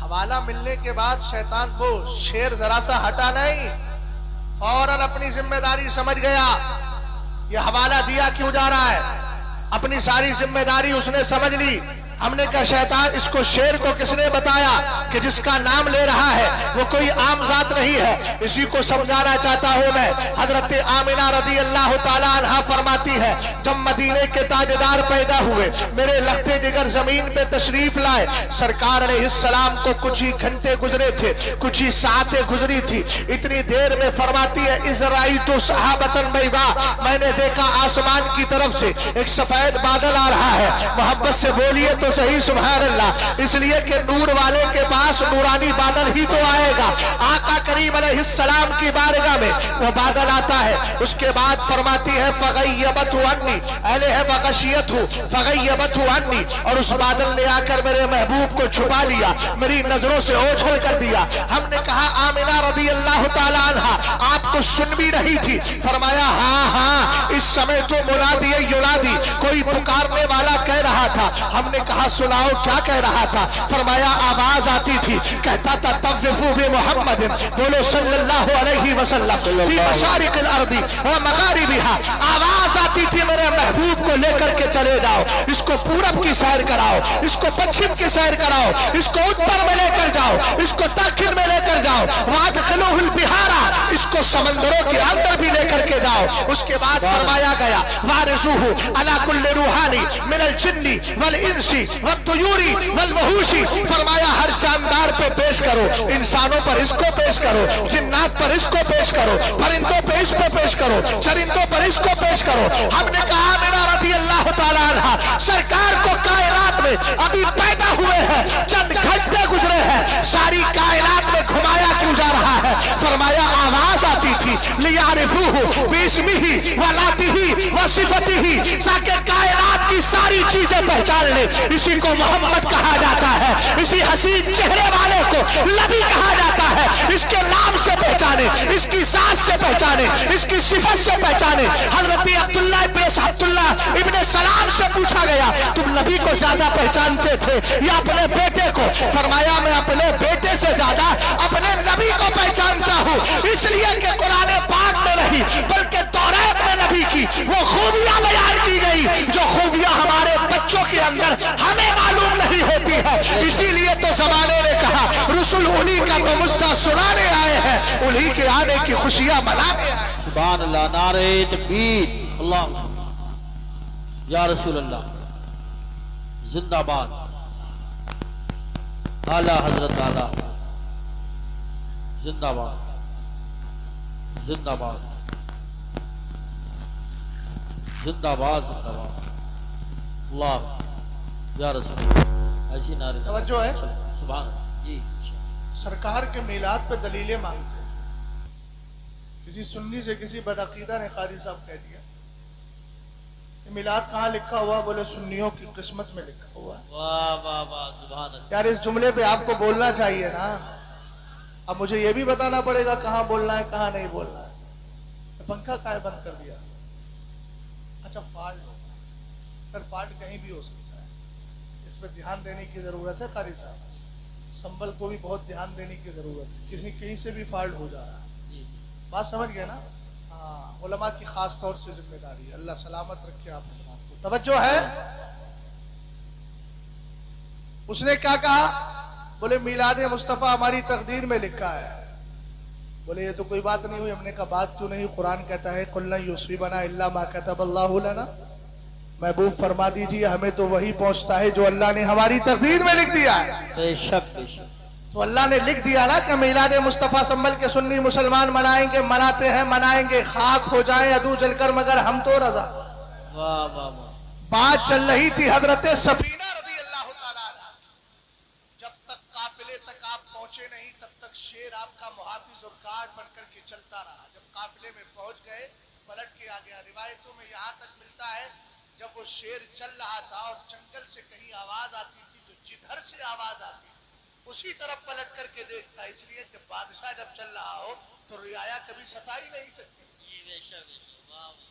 حوالہ ملنے کے بعد شیطان کو شیر ذرا سا ہٹا نہیں، فوراً اپنی ذمہ داری سمجھ گیا، یہ حوالہ دیا کیوں جا رہا ہے، اپنی ساری ذمہ داری اس نے سمجھ لی۔ ہم نے کہا شیطان اس کو شیر کو کس نے بتایا کہ جس کا نام لے رہا ہے وہ کوئی عام ذات نہیں ہے، اسی کو سمجھانا چاہتا ہوں میں۔ حضرت آمنہ رضی اللہ تعالیٰ عنہ فرماتی ہے جب مدینے کے تاجدار پیدا ہوئے، میرے لختے جگر زمین پہ تشریف لائے، سرکار علیہ السلام کو کچھ ہی گھنٹے گزرے تھے، کچھ ہی ساعتیں گزری تھی، اتنی دیر میں فرماتی ہے اِذْرَائِتُ صَحَابَةً بَيْضَاءَ، میں نے دیکھا آسمان کی طرف سے ایک سفید بادل آ رہا ہے۔ محبت سے بولیے تو صحیح سبحان اللہ، اس لیے کہ نور والے کے پاس نورانی بادل ہی تو آئے گا۔ آقا کریم علیہ السلام کی بارگاہ میں وہ بادل آتا ہے، اس کے بعد فرماتی ہے فَغَيَّبَتْهُ عَنِّي، اہلِ ہے وَغَشِيَتْهُ فَغَيَّبَتْهُ عَنِّي، اور اس بادل نے آ کر میرے محبوب کو چھپا لیا، میری نظروں سے اوجھل کر دیا۔ ہم نے کہا آمنہ رضی اللہ تعالیٰ عنہ آپ کو سن بھی رہی تھی؟ فرمایا ہاں ہاں، اس سمے تو منادی ینادی، کوئی پکارنے والا کہہ رہا تھا۔ ہم نے کہا سناؤ کیا کہہ رہا تھا؟ فرمایا آواز آتی تھی، کہتا تھا طوفوا بمحمد، بولو صلی اللہ علیہ وسلم فی مشارق الارض و مغاربها، آواز آتی تھی میرے محبوب کو لے کر کے چلے جاؤ، اس کو پورب کی سیر کراؤ، اس کو پچھم کی سیر کراؤ، اس کو اتر میں لے کر جاؤ، اس کو دکن میں لے کر جاؤ، وادخلوہ البحارا، اس کو سمندروں کے اندر بھی لے کر کے جاؤ۔ اس کے بعد فرمایا گیا وارثوہ علی کل روحانی من الجن والانس والطیور والوحوش، فرمایا ہر جاندار پہ پیش کرو، انسانوں پر اس کو پیش کرو، جنات پر اس کو پیش کرو، پرندوں پہ اس کو پیش کرو، چرندوں پر اس کو پیش کرو۔ ہم نے کہا میرا رضی اللہ تعالیٰ عنہ سرکار کو کائنات میں ابھی پیدا ہوئے ہیں، چند گھنٹے گزرے ہیں، ساری کائنات میں گھمایا کیوں جا رہا ہے؟ فرمایا آواز آتی تھی لیعرفوہ باسمہ وذاتہ وصفاتہ، تاکہ کائنات کی ساری چیزیں پہچان لے۔ اسی کو محمد کہا جاتا ہے، اسی حسین چہرے والے کو نبی کہا جاتا ہے، اس کے نام سے پہچانے، اس کی ذات سے پہچانے، اس کی صفت سے پہچانے۔ حضرت عبداللہ ابن سلام سے پوچھا گیا تم نبی کو زیادہ پہچانتے تھے یا اپنے بیٹے کو؟ فرمایا میں اپنے بیٹے سے زیادہ اپنے نبی کو پہچانتا ہوں، اس لیے کہ قرآن پاک میں نہیں بلکہ توریت میں نبی کی وہ خوبیاں بیان کی گئی جو خوبیاں ہمارے بچوں کے اندر ہمیں معلوم نہیں ہوتی ہے۔ اسی لیے تو زمانے نے کہا رسول انہی کا تو مستہ سنانے آئے ہیں، انہی کے آنے کی خوشیاں منانے آئے ہیں۔ سبحان اللہ، نعرہ تکبیر، اللہ یا رسول اللہ، زندہ باد اعلیٰ حضرت اعلیٰ، زندہ باد زندہ باد زندہ باد زندہ باد، اللہ یا رسول اللہ، ایسی نعرے توجہ ہے؟ سبحان اللہ جی۔ سرکار کے میلاد پہ دلیلیں مانگتے ہیں، کسی سنی سے کسی بدعقیدہ نے قاری صاحب کہہ دیا کہ میلاد کہاں لکھا ہوا؟ بولے سنیوں کی قسمت میں لکھا ہوا ہے۔ واہ واہ واہ سبحان اللہ۔ یار اس جملے پہ آپ کو بولنا چاہیے نا، اب مجھے یہ بھی بتانا پڑے گا کہاں بولنا ہے کہاں نہیں بولنا ہے۔ پنکھا کائے بند کر دیا؟ اچھا فالٹ ہوگا، پھر فالٹ کہیں بھی ہو سکتا ہے، اس پہ دھیان دینے کی ضرورت ہے قاری صاحب، سنبل کو بھی بہت دھیان دینے کی ضرورت ہے، کہیں سے بھی فالٹ ہو جا رہا ہے، بات سمجھ گئے نا؟ ہاں، علماء کی خاص طور سے ذمہ داری ہے، اللہ سلامت رکھے آپ حضرات کو۔ توجہ ہے؟ اس نے کیا کہا؟ بولے میلاد مصطفیٰ ہماری تقدیر میں لکھا ہے۔ بولے یہ تو کوئی بات نہیں ہوئی۔ ہم نے کہا بات کیوں نہیں؟ قرآن کہتا ہے قُلْ لَن يُصِيبَنَا إِلَّا مَا كَتَبَ اللَّهُ لَنَا، محبوب فرما دیجئے ہمیں تو وہی پہنچتا ہے جو اللہ نے ہماری تقدیر میں لکھ دیا ہے۔ بے شک بے شک، تو اللہ نے لکھ دیا نا کہ میلاد مصطفیٰ سنبل کے سنی مسلمان منائیں گے، مناتے ہیں، منائیں گے، خاک ہو جائیں عدو جل کر مگر ہم تو رضا۔ واہ واہ واہ، بات چل رہی تھی حضرت سفینہ رضی اللہ تعالیٰ عنہ، جب تک قافلے تک آپ پہنچے نہیں تب تک شیر آپ کا محافظ اور گارڈ بن کر کے چلتا رہا۔ جب قافلے میں پہنچ گئے پلٹ کے آ گیا۔ روایتوں میں یہاں تک ملتا ہے جب وہ شیر چل رہا تھا اور جنگل سے کہیں آواز آتی تھی تو جدھر سے آواز آتی اسی طرف پلٹ کر کے دیکھتا، اس لیے کہ بادشاہ جب چل رہا ہو تو رعایا کبھی ستا ہی نہیں سکتی۔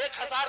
1000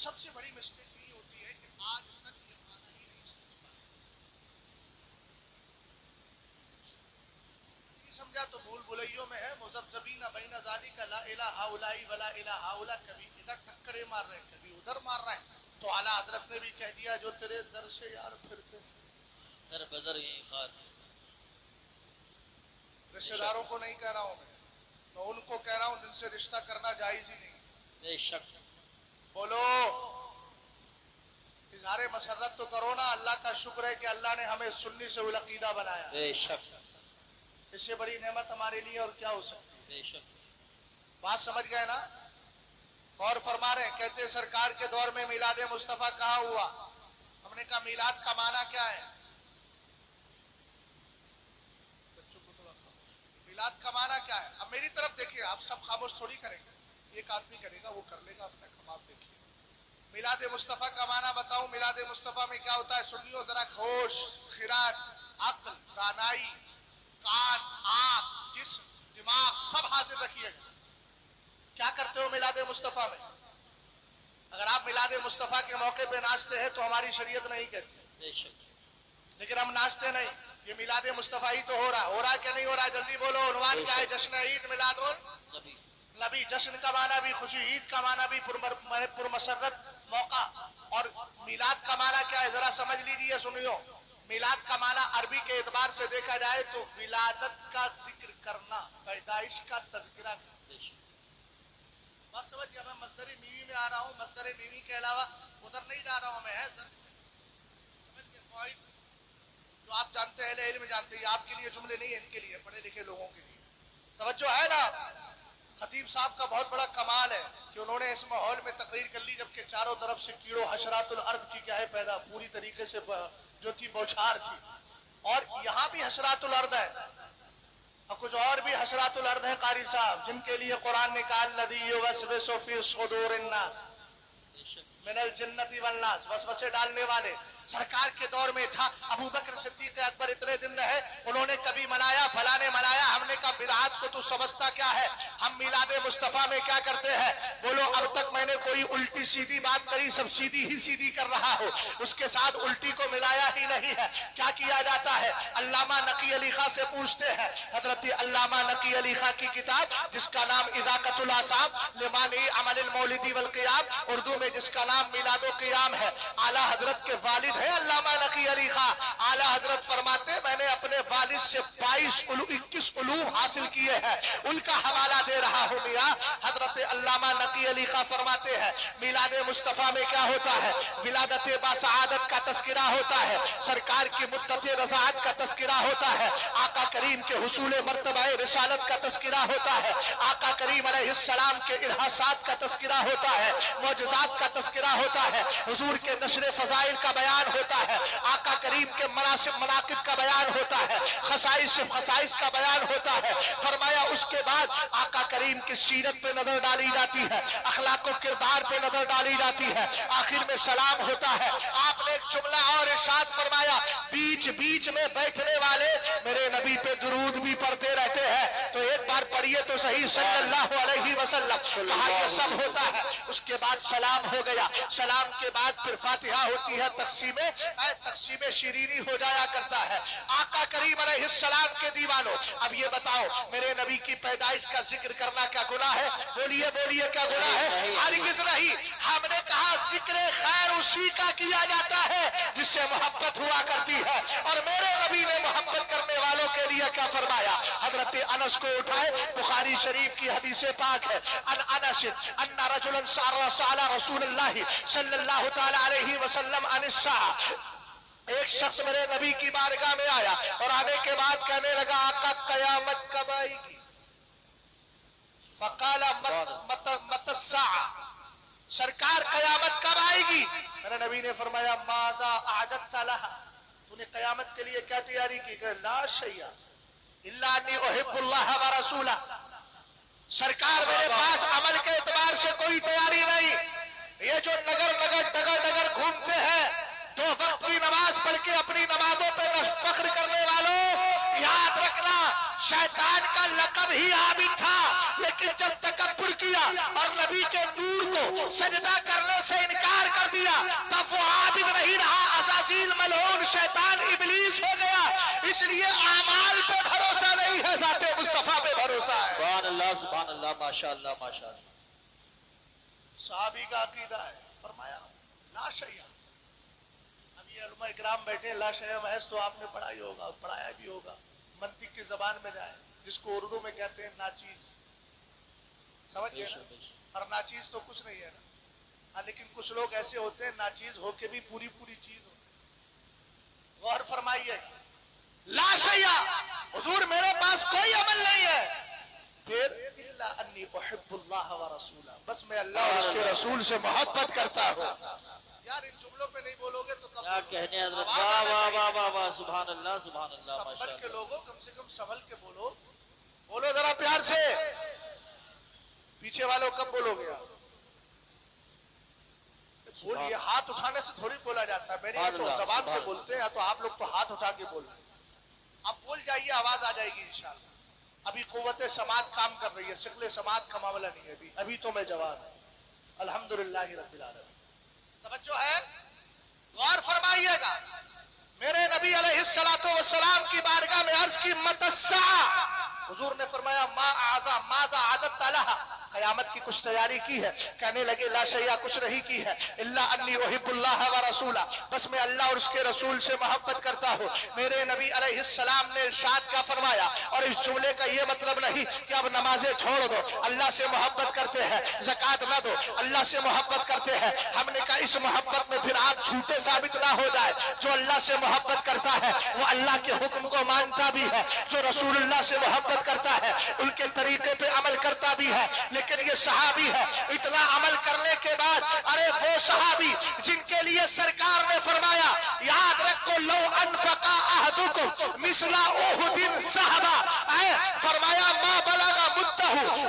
سب سے بڑی مسٹیک یہ ہوتی ہے کہ آج تک یہ معنی ہی نہیں سمجھ پاتے. نہیں سمجھا تو بھول بھلیوں میں ہے مذبذبین بین ذالک لا الہ ہؤلاء ولا الہ ہؤلاء. کبھی ادھر ٹکرے مار رہے ہیں کبھی ادھر مار رہے ہیں. تو اعلیٰ حضرت نے بھی کہہ دیا جو تیرے در سے یار پھرتے در بدر یہی خار. رشتہ داروں کو نہیں کہہ رہا ہوں میں، میں ان کو کہہ رہا ہوں جن سے رشتہ کرنا جائز ہی نہیں. بے شک. بولو اظہار مسرت تو کرو نا. اللہ کا شکر ہے کہ اللہ نے ہمیں سنی سے العقیدہ بنایا. بے شک. اس سے بڑی نعمت ہمارے لیے اور کیا ہو سکتی ہے. بے شک. بات سمجھ گئے نا. اور فرما رہے ہیں کہتے سرکار کے دور میں میلاد مصطفیٰ کہاں ہوا. ہم نے کہا میلاد کا معنی کیا ہے. میلاد کا معنی کیا ہے. اب میری طرف دیکھیے آپ سب خاموش تھوڑی کریں گے. ایک آدمی کرے گا وہ کر لے گا اپنا کام. آپ دیکھیے میلاد مصطفیٰ کا معنی بتاؤں. میلاد مصطفیٰ میں کیا ہوتا ہے. سنیو ذرا ہوش خرد عقل دانائی کان آنکھ جسم دماغ سب حاضر رکھیے گا. کیا کرتے ہو میلاد مصطفیٰ میں. اگر آپ میلاد مصطفیٰ کے موقع پہ ناچتے ہیں تو ہماری شریعت نہیں کہتی. بے شک. لیکن ہم ناچتے نہیں. یہ میلاد مصطفیٰ ہی تو ہو رہا کیا نہیں ہو رہا. جلدی بولو عنوان کیا ہے. جشن عید میلاد نبی. جشن کا معنی بھی خوشی. عید کا معنی بھی پرمسرت موقع. اور میلاد کا معنی کیا ہے ذرا سمجھ لیجیے. سنیو میلاد کا معنی عربی کے اعتبار سے دیکھا جائے تو ولادت کا ذکر کرنا پیدائش کا تذکرہ کرنا. بات سمجھ گیا. میں مصدر میوی میں آ رہا ہوں. مصدر میوی کے علاوہ ادھر نہیں جا رہا ہوں میں. ہے سر سمجھ گئے قواعد جو آپ جانتے ہیں علم جانتے ہیں. آپ کے لیے جملے نہیں ہیں ان کے لیے پڑھے لکھے لوگوں کے لیے. توجہ ہے نا. خطیب صاحب کا بہت بڑا کمال ہے کہ انہوں نے اس ماحول میں تقریر کر لی جبکہ چاروں طرف سے کیڑوں حشرات الارض کی کیا ہے پیدا پوری طریقے سے جو تھی بوچھار تھی. اور یہاں بھی حشرات الارض ہے اور کچھ اور بھی حشرات الارض ہیں قاری صاحب جن کے لیے قرآن نے کہا الذی یوسوس فی صدور الناس من الجنت والناس. وسوسے ڈالنے والے سرکار کے دور میں تھا. ابو بکر صدیق اکبر اتنے دن رہے. انہوں نے کبھی منایا فلاں نے منایا. ہم نے کہا بدعات کو تو سمجھتا کیا ہے. ہم میلاد مصطفیٰ میں کیا کرتے ہیں. بولو اب تک میں نے کوئی الٹی سیدھی بات کری سب سیدھی ہی سیدھی کر رہا ہو. اس کے ساتھ الٹی کو ملایا ہی نہیں ہے. کیا کیا جاتا ہے. علامہ نقی علی خاں سے پوچھتے ہیں. حضرت علامہ نقی علی خاں کی کتاب جس کا نام اذاقۃ الاصحاب لمانع عمل المولد والقیام اردو میں جس کا نام میلاد و قیام ہے. اعلیٰ حضرت کے والد ہے علامہ نقی علی خاں. اعلیٰ حضرت فرماتے میں نے اپنے والد سے 21 علوم حاصل کیے ہیں. ان کا حوالہ دے رہا ہوں میاں. حضرت علامہ نقی علی خاں فرماتے ہیں میلاد مصطفیٰ میں کیا ہوتا ہے. ولادت باسعادت کا تذکرہ ہوتا ہے. سرکار کی مدت رضاعت کا تذکرہ ہوتا ہے. آقا کریم کے حصول مرتبہ رسالت کا تذکرہ ہوتا ہے. آقا کریم علیہ السلام کے ارہاسات کا تذکرہ ہوتا ہے. معجزات کا تذکرہ ہوتا ہے. حضور کے نشر فضائل کا بیان ہوتا ہے. آقا کریم کے مناسب مناقب کا بیان ہوتا ہے. خصائص کا بیان ہوتا ہے. فرمایا اس کے بعد آقا کریم کی سیرت پہ نظر ڈالی جاتی ہے. اخلاق و کردار پہ نظر ڈالی جاتی ہے. آخر میں سلام ہوتا ہے. آپ نے ایک جملہ اور ارشاد فرمایا بیچ بیچ میں بیٹھنے والے میرے نبی پہ درود بھی پڑھتے رہتے ہیں. تو ایک بار پڑھیے تو صحیح صلی اللہ علیہ وسلم. کہا یہ سب ہوتا ہے. اس کے بعد سلام ہو گیا. سلام کے بعد پھر فاتحہ ہوتی ہے. تقسیم شیرینی ہو جایا کرتا ہے. آقا کریم علیہ السلام کے دیوانوں اب یہ بتاؤ میرے نبی کی پیدائش کا ذکر کرنا کیا گناہ ہے. بولیے بولیے کیا گناہ ہے. ہرگز نہیں. ہم نے کہا ذکر خیر اسی کا کیا جاتا ہے جس سے محبت ہوا کرتی ہے. اور میرے نبی نے محبت کرنے والوں کے لیے کیا فرمایا. حضرت انس کو اٹھائے. بخاری شریف کی حدیث پاک ہے. ان انس ان رجلا سأل رسول اللہ صلی اللہ تعالی علیہ وسلم عن الساعة. ایک شخص میرے نبی کی بارگاہ میں آیا اور آنے کے بعد کہنے لگا آقا قیامت کب آئے گی. فقال مت الساعة. سرکار قیامت کب آئے گی. میرے نبی نے فرمایا ماذا اعددت لها. تو نے قیامت کے لیے کیا تیاری کی. کہ لا شیء الا انی احب اللہ ورسولہ. سرکار میرے پاس عمل کے اعتبار سے کوئی تیاری نہیں. یہ جو نگر گھومتے ہیں 2 وقت کی نماز پڑھ کے اپنی نمازوں پہ فخر کرنے والوں یاد رکھنا شیطان کا لقب ہی عابد تھا. لیکن جب تکبر کیا اور نبی کے نور کو کو سجدہ کرنے سے انکار کر دیا، تب وہ عابد نہیں رہا، عزازیل ملعون شیطان ابلیس ہو گیا۔ اس لیے اعمال پہ بھروسہ نہیں ہے، ذات مصطفیٰ پہ بھروسہ ہے۔ سبحان اللہ، ماشاء اللہ ماشاء اللہ۔ صحابی کا عقیدہ ہے، فرمایا لا شیء۔ اب یہ علماء اکرام بیٹھے، لا شیء محض تو آپ نے پڑھا ہی ہوگا، پڑھایا بھی ہوگا، منطق کی زبان میں جائے، جس کو اردو میں کہتے ہیں ناچیز، سمجھ گئے نا؟ اور ناچیز تو کچھ نہیں ہے نا، لیکن کچھ لوگ ایسے ہوتے ہیں ناچیز ہو کے بھی پوری پوری چیز ہوتی۔ غور فرمائیے، لا شیء، حضور میرے پاس کوئی عمل نہیں ہے، پھر الا انی احب اللہ ورسولہ، بس میں اللہ اور اس کے رسول سے محبت کرتا ہوں۔ یار ان جملوں پہ نہیں بولو گے تو کب کیا کہنے حضرت، آواز واہ آنا واہ چاہیے۔ واہ واہ واہ، سبحان اللہ سبحان اللہ ماشاء سنبھل کے اللہ۔ لوگوں، کم سے کم سنبھل کے بولو، بولو ذرا پیار سے، پیچھے والوں کب بولو گے آپ؟ بولیے، ہاتھ اٹھانے سے تھوڑی بولا جاتا ہے، میں نے تو زبان سے بولتے ہیں، تو آپ لوگ تو ہاتھ اٹھا کے بول رہے ہیں۔ اب بول جائیے، آواز آ جائے گی انشاءاللہ۔ ابھی قوت سماعت کام کر رہی ہے، شکل سماعت کا معاملہ نہیں ہے، ابھی تو میں جواب ہوں۔ الحمدللہ رب العالمین۔ توجہ ہے، غور فرمائیے گا، میرے نبی علیہ السلام کی بارگاہ میں عرض کی مت الساعہ، حضور نے فرمایا ماذا عددت لہا، قیامت کی کچھ تیاری کی ہے؟ کہنے لگے لا شیء، کچھ نہیں کی ہے، الا انی احب اللہ ورسولہ، بس میں اللہ اور اس کے رسول سے محبت کرتا ہوں۔ میرے نبی علیہ السلام نے ارشاد کیا فرمایا، اور اس جملے کا یہ مطلب نہیں کہ اب نمازیں چھوڑ دو، اللہ سے محبت کرتے ہیں زکوٰۃ نہ دو، اللہ سے محبت کرتے ہیں۔ ہم نے کہا اس محبت میں پھر آپ جھوٹے ثابت نہ ہو جائے۔ جو اللہ سے محبت کرتا ہے وہ اللہ کے حکم کو مانتا بھی ہے، جو رسول اللہ سے محبت کرتا ہے ان کے طریقے پہ عمل کرتا بھی ہے۔ لیکن یہ صحابی ہے، اتنا عمل کرنے کے بعد، ارے وہ صحابی جن کے لیے سرکار نے فرمایا یاد رکھو لو انفق احدکم مثل احد ذہبا، فرمایا ما بلغ مدہ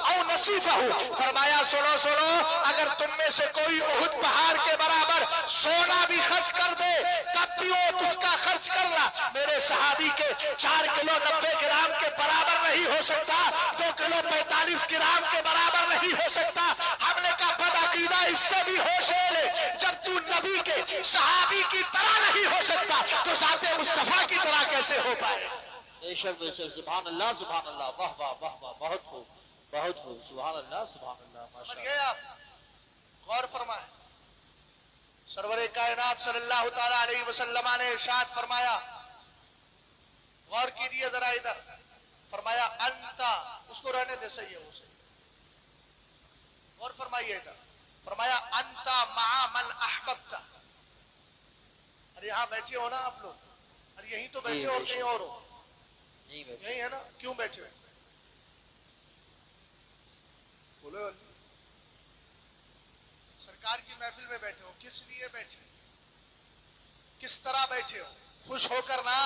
او نصیفہ، فرمایا سنو اگر تم میں سے کوئی احد پہاڑ کے برابر سونا بھی خرچ کر دے تب بھی وہ اس کا خرچ کرنا میرے صحابی کے 4 کلو 90 گرام کے برابر نہیں ہو سکتا، 2 کلو 45 گرام کے برابر نہیں ہو سکتا۔ ہم نے کہا بد عقیدہ اس سے بھی ہوش لے، جب تو نبی کے صحابی کی طرح نہیں ہو سکتا تو ذات مصطفیٰ کی طرح کیسے ہو پائے؟ بے شک سبحان اللہ سبحان اللہ، واہ واہ واہ واہ، بہت خوب بہت خوب، سبحان اللہ سبحان اللہ ماشاء سمجھ اللہ۔ گئے آپ؟ غور فرمائیں، سرور کائنات صلی اللہ تعالی علیہ وسلم نے ارشاد فرمایا، غور کیجیے ذرا ادھر، فرمایا انتا، اس کو رہنے دے، صحیح ہے وہ صحیح، غور فرمائیے ادھر، فرمایا انتا مع من احببتا، اور یہاں بیٹھے ہو نا آپ لوگ، اور یہیں تو بیٹھے ہو اور کہیں اور ہو؟ یہی ہے نا، کیوں بیٹھے ہو؟ بولو، سرکار کی محفل میں بیٹھے ہو، کس لیے بیٹھے ہو؟ کس طرح بیٹھے ہو؟ خوش ہو کر نا،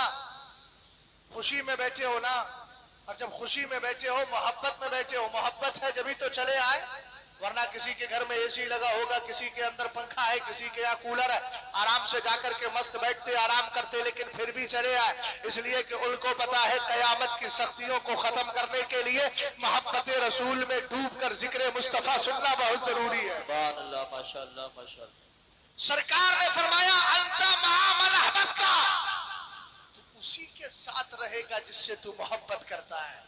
خوشی میں بیٹھے ہو نا، اور جب خوشی میں بیٹھے ہو، محبت میں بیٹھے ہو، محبت ہے جبھی تو چلے آئے، ورنہ کسی کے گھر میں اے سی لگا ہوگا، کسی کے اندر پنکھا ہے، کسی کے یہاں کولر ہے، آرام سے جا کر کے مست بیٹھتے آرام کرتے، لیکن پھر بھی چلے آئے، اس لیے کہ ان کو پتا ہے قیامت کی سختیوں کو ختم کرنے کے لیے محبت رسول میں ڈوب کر ذکر مصطفیٰ سننا بہت ضروری ہے۔ سبحان اللہ ماشاء اللہ ماشاء اللہ۔ سرکار نے فرمایا انتا مع من احببتا، تو اسی کے ساتھ رہے گا جس سے تو محبت کرتا ہے۔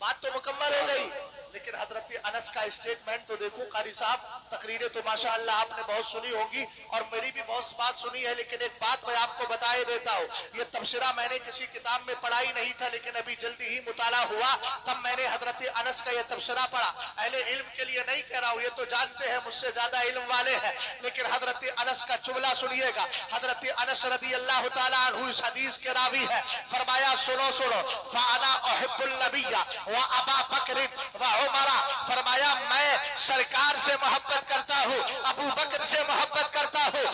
بات تو مکمل ہو گئی، لیکن حضرت انس کا اسٹیٹمنٹ تو دیکھو قاری صاحب، تقریریں تو ماشاءاللہ آپ نے بہت سنی ہوگی اور میری بھی بہت بات سنی ہے، لیکن ایک بات میں آپ کو بتائے دیتا ہوں، یہ تبصرہ میں نے کسی کتاب میں پڑھا ہی نہیں تھا، لیکن ابھی جلدی ہی مطالعہ ہوا تب میں نے حضرت انس کا یہ تبصرہ پڑھا۔ اہل علم کے لیے نہیں کہہ رہا ہوں، یہ تو جانتے ہیں مجھ سے زیادہ علم والے ہیں، لیکن حضرت انس کا جملہ سنیے گا۔ حضرت انس رضی اللہ تعالیٰ عنہ اس حدیث کے راوی ہے، فرمایا سنو فَأَنَا أُحِبُّ النَّبِيَّ وَأَبَا بَكْرٍ وَعُمَرَ، فرمایا میں سرکار سے محبت کرتا ہوں، ابو بکر سے محبت کرتا ہوں،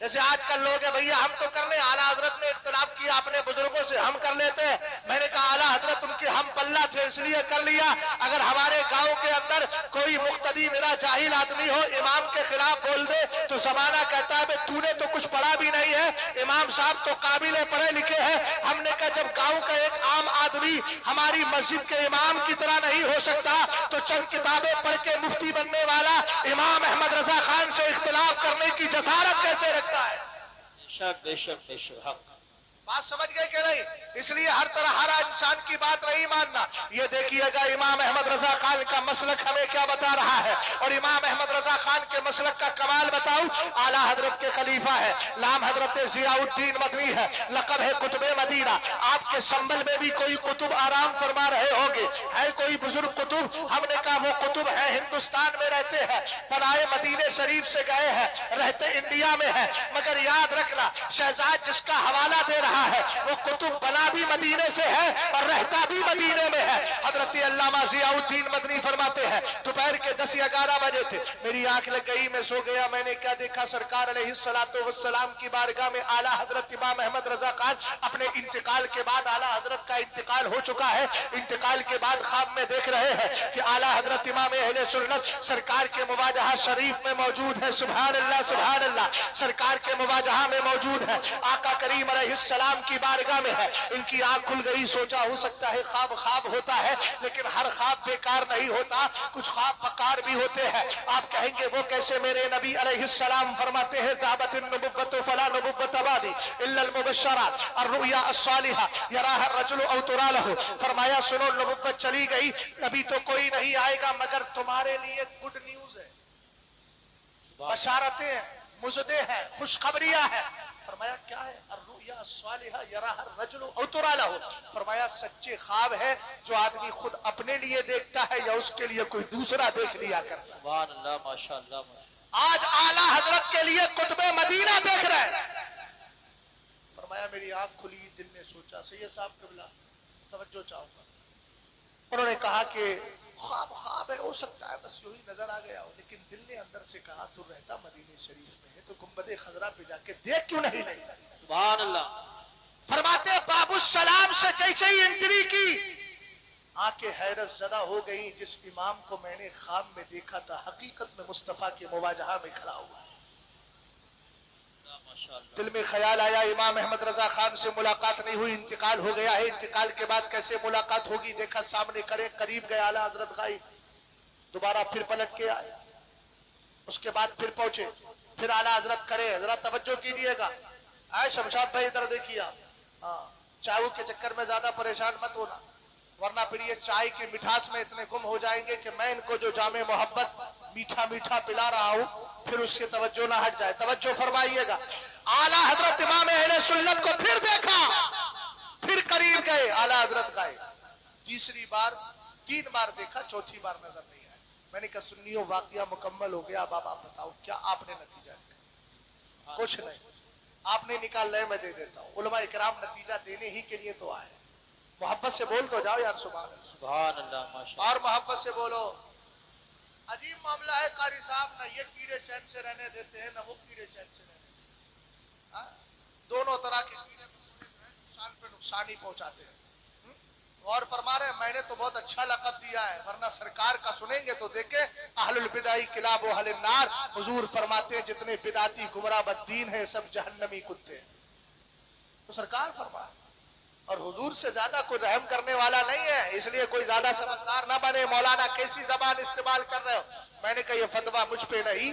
جیسے آج کل لوگ ہیں بھیا ہم تو کر لیں، اعلیٰ حضرت نے اختلاف کیا اپنے بزرگوں سے، ہم کر لیتے ہیں۔ میں نے کہا اعلیٰ حضرت ان کے ہم پلہ تھے اس لیے کر لیا، اگر ہمارے گاؤں کے اندر کوئی مقتدی میرا جاہل آدمی ہو امام کے خلاف بول دے تو زمانہ کہتا ہے بے تو نے تو کچھ پڑھا بھی نہیں ہے، امام صاحب تو قابل پڑھے لکھے ہیں۔ ہم نے کہا جب گاؤں کا ایک عام آدمی ہماری مسجد کے امام کی طرح نہیں ہو سکتا تو چند کتابیں پڑھ کے مفتی بننے والا امام احمد رضا خان سے اختلاف کرنے کی جسارت کیسے رکھتا ہے؟ بے شک بے شک بے شک حق۔ بات سمجھ گئے کہ نہیں؟ اس لیے ہر طرح ہر انسان کی بات نہیں ماننا۔ یہ دیکھیے گا امام احمد رضا خان کا مسلک ہمیں کیا بتا رہا ہے، اور امام احمد رضا خان کے مسلک کا کمال بتاؤں، اعلیٰ حضرت کے خلیفہ ہے، نام حضرت ضیاء الدین مدنی ہے، لقب ہے قطب مدینہ۔ آپ کے سنبل میں بھی کوئی قطب آرام فرما رہے ہوں گے، ہے کوئی بزرگ قطب؟ ہم نے کہا وہ قطب ہے ہندوستان میں رہتے ہیں، پلائے مدینے شریف سے گئے ہیں، رہتے انڈیا میں ہے، مگر یاد رکھنا شہزاد جس کا حوالہ دے رہا ہے وہ قطب بنا بھی مدینے سے ہے اور رہتا بھی مدینے میں ہے۔ حضرت علامہ ضیاء الدین مدنی فرماتے ہیں دوپہر کے 10 یا 11 بجے تھے، میری آنکھ لگ گئی، میں سو گیا، میں نے کیا دیکھا، سرکار علیہ السلام کی بارگاہ میں اعلیٰ حضرت امام احمد رضا خان اپنے انتقال کے بعد، اعلیٰ حضرت کا انتقال ہو چکا ہے، انتقال کے بعد خواب میں دیکھ رہے ہیں کہ اعلیٰ حضرت امام اہل سنت سرکار کے مواجہہ شریف میں موجود ہے۔ سبحان اللہ سبحان اللہ، سرکار کے مواجہہ میں موجود ہے، آقا کریم علیہ السلام کی بارگاہ میں ہے۔ ان کی آنکھ کھل گئی، سوچا ہو سکتا ہے خواب خواب ہوتا ہے، لیکن ہر خواب بیکار نہیں ہوتا، کچھ خواب بکار بھی ہوتے ہیں۔ آپ کہیں گے وہ کیسے؟ میرے نبی علیہ السلام فرماتے ہیں ذابت النبوۃ فلا نبوۃ بعدی الا المبشرات الرؤیا الصالحہ یراها الرجل او ترى له، فرمایا سنو نبوت چلی گئی، نبی تو کوئی نہیں آئے گا مگر تمہارے لیے گڈ نیوز ہے، بشارتیں ہیں، مژدے ہیں، خوشخبریاں ہیں۔ فرمایا کیا ہے؟ الرؤیا الصالحہ یراها الرجل او ترى له، فرمایا سچے خواب ہے جو آدمی خود اپنے لیے دیکھتا ہے یا اس کے لیے کوئی دوسرا دیکھ لیا کرتا ہے۔ سبحان اللہ ماشاء اللہ۔ آج اعلیٰ حضرت کے لیے قطب مدینہ دیکھ رہے ہیں۔ فرمایا میری آنکھ کھلی، دل نے سوچا، سید صاحب قبلہ توجہ چاہوں گا، انہوں نے کہا کہ خواب خواب ہے، ہو سکتا ہے بس یوں ہی نظر آ گیا ہو، لیکن دل نے اندر سے کہا تو رہتا مدینے شریف میں ہے تو گنبد خضرا پہ جا کے دیکھ کیوں نہیں لیتا؟ سبحان اللہ۔ فرماتے باب السلام سے جیسے ہی انٹری کی آنکھیں حیرت زدہ ہو گئی، جس امام کو میں نے خواب میں دیکھا تھا حقیقت میں مصطفیٰ کے مواجہہ میں کھڑا ہوا ہے۔ دل میں خیال آیا امام احمد رضا خان سے ملاقات نہیں ہوئی، انتقال ہو گیا ہے، انتقال کے بعد کیسے ملاقات ہوگی؟ دیکھا سامنے کھڑے، قریب گئے، اعلیٰ حضرت غائب، دوبارہ پھر پلٹ کے آئے، اس کے بعد پھر پہنچے، پھر اعلیٰ حضرت کھڑے، حضرت توجہ کیجیے گا، آئے شمشاد بھائی ادھر دیکھیے، چائے کے چکر میں زیادہ پریشان مت ہونا، ورنہ پھر یہ چائے کی مٹھاس میں اتنے گم ہو جائیں گے کہ میں ان کو جو جام محبت میٹھا میٹھا پلا رہا ہوں پھر اس کی توجہ نہ ہٹ جائے۔ توجہ فرمائیے گا، اعلیٰ حضرت امام اہل سنت کو پھر دیکھا، پھر قریب گئے، اعلیٰ حضرت گئے، تیسری بار 3 بار دیکھا، چوتھی بار نظر نہیں آئے۔ میں نے کہا سنیو واقعہ مکمل ہو گیا، اب آپ بتاؤ کیا آپ نے نتیجہ نکالا؟ کچھ نہیں، آپ نے نکال لے میں دے دیتا ہوں، علماء اکرام نتیجہ دینے ہی کے لیے تو آئے، محبت سے بول تو جاؤ یار سبحان اللہ، سبحان اللہ ماشاء اور محبت سے بولو۔ عجیب معاملہ ہے قاری صاحب، نہ یہ کیڑے چین سے رہنے دیتے ہیں نہ وہ کیڑے چین سے رہنے دیتے ہیں، دونوں طرح کے کیڑے نقصان پہ نقصان ہی پہنچاتے ہیں۔ اور فرما رہے ہیں میں نے تو بہت اچھا لقب دیا ہے، ورنہ سرکار کا سنیں گے تو دیکھیں اہل البدع کلاب و اہل النار، حضور فرماتے ہیں جتنے بدعتی گمراہ بددین ہیں سب جہنمی کتے ہیں، تو سرکار فرما، اور حضور سے زیادہ کوئی رحم کرنے والا نہیں ہے، اس لیے کوئی زیادہ سمجھدار نہ بنے۔ مولانا کیسی زبان استعمال کر رہے ہو؟ میں نے کہا یہ فتویٰ مجھ پہ نہیں،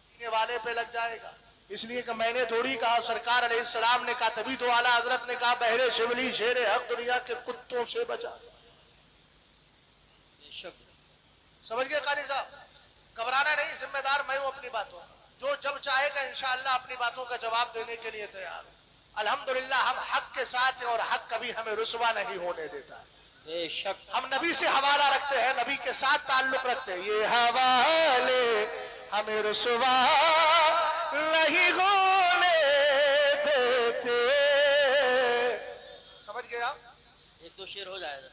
پینے والے پہ لگ جائے گا، اس لیے کہ میں نے تھوڑی کہا، سرکار علیہ السلام نے کہا، تبھی تو اعلیٰ حضرت نے کہا بہرے شبلی شیر حق دنیا کے کتوں سے بچا۔ سمجھ گئے قاری صاحب؟ گھبرانا نہیں، ذمہ دار میں ہوں اپنی باتوں، جو جب چاہے گا انشاءاللہ اپنی باتوں کا جواب دینے کے لیے تیار ہوں۔ الحمدللہ ہم حق کے ساتھ ہیں اور حق کبھی ہمیں رسوا نہیں ہونے دیتا ہے۔ بے شک ہم نبی سے حوالہ رکھتے ہیں، نبی کے ساتھ تعلق رکھتے ہیں، یہ حوالے ہمیں رسوا نہیں ہونے دیتے۔ سمجھ گئے آپ؟ 1-2 شعر ہو جائے گا۔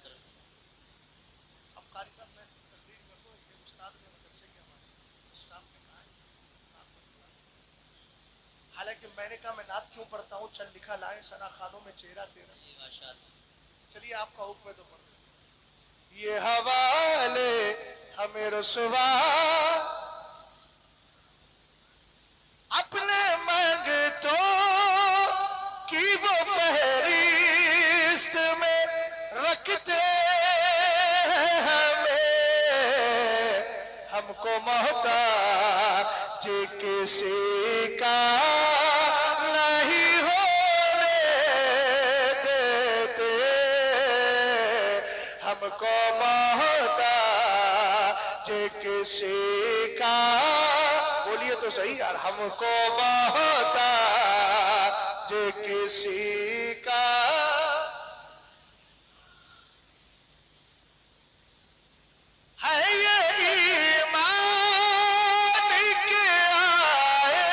اب قاری صاحب میں تصدیق کر دوں، یہ استاد نے مدرسے کے ہمارے اسٹاف نے کہا ہے حالانکہ میں نے کہا میں نعت کیوں پڑھتا ہوں، چل لکھا لائے سنا خانوں میں چہرہ تیرا. چلیے آپ کا حکم ہے تو پڑھ دیں. یہ حوالے ہمیں رسوا اپنے منگتوں کی وہ فہرست میں رکھتے ہیں ہم کو محتاج کسی کا نہیں ہونے دیتے، ہم کو محتاج کسی کا، بولیے تو صحیح یار، ہم کو محتاج کسی کا ہے یہ ایمان کے آئے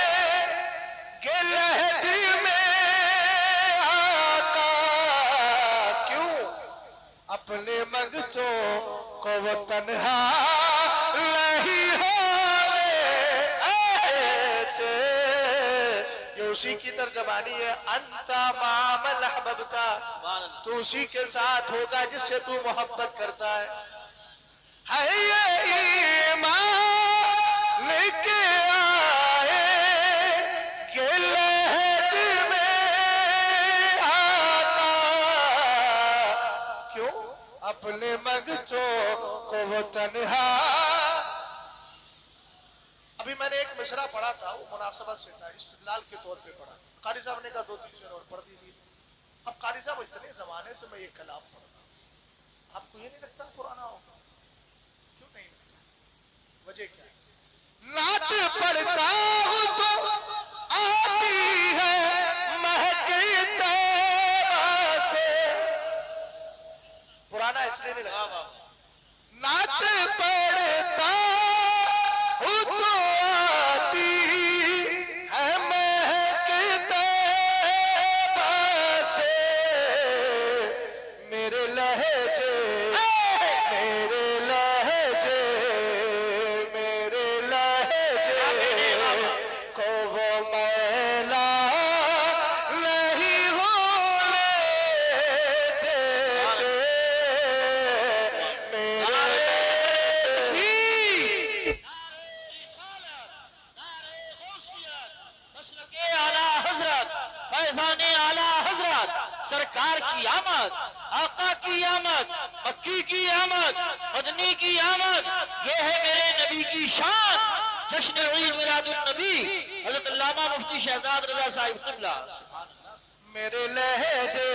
کہ لہد میں آقا کیوں اپنے منگتوں کو وہ تنہا نہیں ہوتے. یہ اسی کی ترجمانی ہے، انتا ما من احببتا، تو اسی کے ساتھ ہوگا جس سے تو محبت کرتا ہے. ہے یہ ایمان لے کے آئے کہ لہد میں آقا کیوں اپنے منگتوں کو وہ تنہا. ابھی میں نے ایک مصرع پڑھا تھا، وہ مناسبت سے تھا، استدلال کے طور پہ پڑھا. قاری صاحب نے کہا 2-3 شعر اور پڑھ دیجیے. اب قاری صاحب اتنے زمانے سے میں یہ کلام پڑھتا ہوں، آپ کو یہ نہیں لگتا پرانا ہوگا؟ کیوں نہیں لگتا؟ وجہ کیا ہے؟ نعت پڑھتا ہوں تو آتی ہے مہک طیبہ سے. پرانا اس لیے نہیں لگتا. نعت پڑھتا ہوں تو آتی ہے مہک طیبہ سے. میرے لہجے میرے لہجے میرے لہجے کو وہ میلا نہیں ہونے دیتے. سرکار کی آمد، آقا کی آمد، مکی کی آمد، مدنی کی آمد، یہ ہے میرے نبی کی شان. جشن عید میلاد النبی حضرت علامہ مفتی شہزاد رضا صاحب قبلہ. میرے لہجے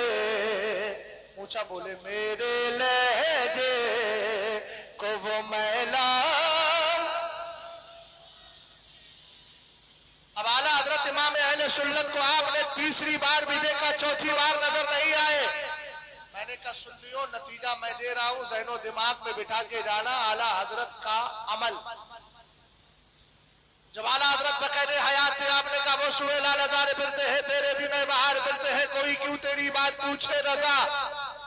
اونچا بولے، میرے لہجے کو وہ میلا. اب اعلیٰ حضرت امام اہل سنت کو آپ نے تیسری بار بھی دیکھا، چوتھی بار نظر نہیں آئے. میں نے کہا سن لیو، نتیجہ میں دے رہا ہوں، ذہن و دماغ میں بٹھا کے جانا. اعلیٰ حضرت کا عمل جب اعلیٰ حضرت بقید حیات تھے، آپ نے کہا وہ سوئے لال ہزارے پھرتے ہیں، تیرے دن بہار پھرتے ہیں، کوئی کیوں تیری بات پوچھے رضا.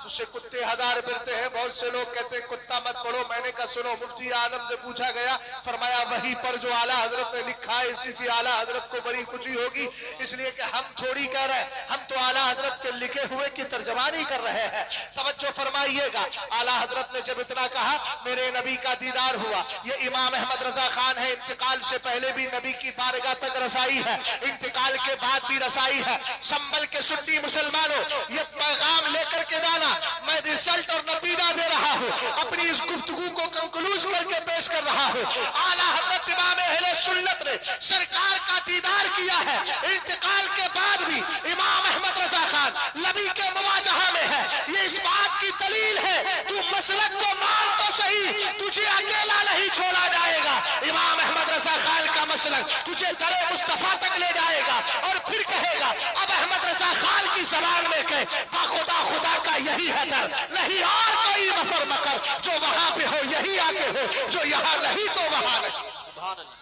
تجھ سے کتے ہزار پھرتے ہیں. بہت سے لوگ کہتے ہیں کتا مت پڑھو. میں نے کہا سنو، مفتی اعظم سے پوچھا گیا، فرمایا وہی پر جو اعلیٰ حضرت نے لکھا ہے اسی سے اعلیٰ حضرت کو بڑی خوشی ہوگی. اس لیے کہ ہم تھوڑی کہہ رہے ہیں، ہم تو اعلیٰ حضرت کے لکھے ہوئے کی ترجمانی کر رہے ہیں. توجہ فرمائیے گا، اعلیٰ حضرت نے جب اتنا کہا میرے نبی کا دیدار ہوا. یہ امام احمد رضا خان ہے، انتقال سے پہلے بھی نبی کی بارگاہ تک رسائی ہے، انتقال کے بعد بھی رسائی ہے. سنبھل کے سنی مسلمانوں، یہ پیغام لے کر کے ڈالا. میں رزلٹ اور نتیجہ دے رہا ہوں، اپنی اس گفتگو کو کنکلوز کر کے پیش کر رہا ہوں. اعلیٰ حضرت امام اہل سنت نے سرکار کا دیدار کیا ہے. انتقال کے بعد بھی امام احمد رضا خان نبی کے مواجہہ میں ہے. یہ اس بات کی دلیل ہے، تو مسلک کو مان تو صحیح، تجھے اکیلا نہیں چھوڑا جائے گا. امام احمد رضا خان کا مسلک تجھے در مصطفیٰ تک لے جائے گا. اور پھر کہے گا اب احمد رضا خان کی زبان میں کہ خدا خدا کا یہی ہے در، نہیں اور کوئی مفر مکر، جو وہاں پہ ہو یہی آگے ہو، جو یہاں نہیں تو وہاں نہیں. سبحان اللہ،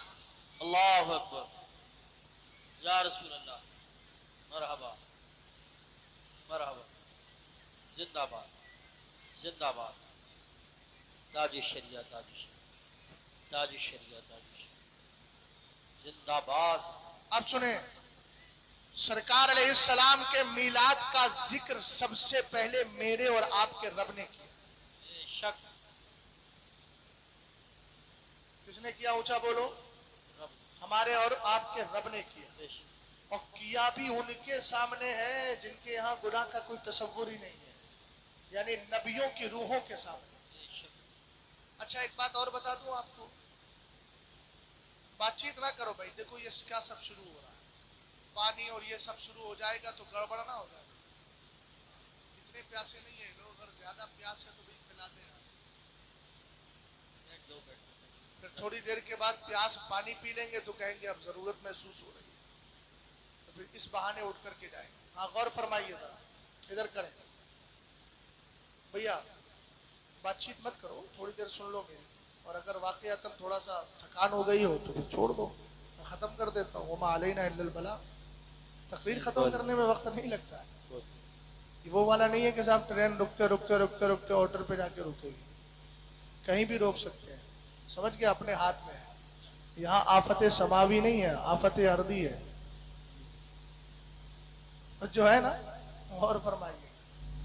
اللہ اکبر، یا رسول اللہ، مرحبا مرحبا، زندہ باد زندہ باد، تاج شریعہ تاج شریعہ تاج شریعہ تاج شریعہ، زندہ باد. اب سنیں، سرکار علیہ السلام کے میلاد کا ذکر سب سے پہلے میرے اور آپ کے رب نے کیا. بے شک. کس نے کیا؟ اونچا بولو. ہمارے اور آپ کے رب نے کیا. بے شک. اور کیا بھی ان کے سامنے ہے جن کے یہاں گناہ کا کوئی تصور ہی نہیں ہے، یعنی نبیوں کی روحوں کے سامنے. بے شک. اچھا ایک بات اور بتا دوں آپ کو، بات چیت نہ کرو بھائی. دیکھو یہ کیا سب شروع ہو رہا ہے، پانی اور یہ سب شروع ہو جائے گا تو گڑبڑ نہ ہو جائے گا. اتنے پیاسے نہیں ہیں لوگ، اگر زیادہ پیاس ہے تو بھی پلاتے ہیں. پھر تھوڑی دیر کے بعد پیاس پانی پی لیں گے تو کہیں گے اب ضرورت محسوس ہو رہی ہے، تو پھر اس بہانے اٹھ کر کے جائیں گے. ہاں غور فرمائیے ذرا، ادھر کریں بھیا. بات چیت مت کرو، تھوڑی دیر سن لو میری، اور اگر واقعاتاً تھوڑا سا تھکان ہو گئی ہو تو پھر چھوڑ دو، میں ختم کر دیتا ہوں. وما علینا الا البلاغ. تقریر ختم کرنے میں وقت نہیں لگتا ہے. وہ والا نہیں ہے کہ صاحب ٹرین رکتے رکتے رکتے رکتے آرڈر پہ جا کے رکے گی، کہیں بھی روک سکتے ہیں. سمجھ کے اپنے ہاتھ میں ہے. یہاں آفت سماوی نہیں ہے، آفت ارضی ہے جو ہے نا. اور فرمائیے.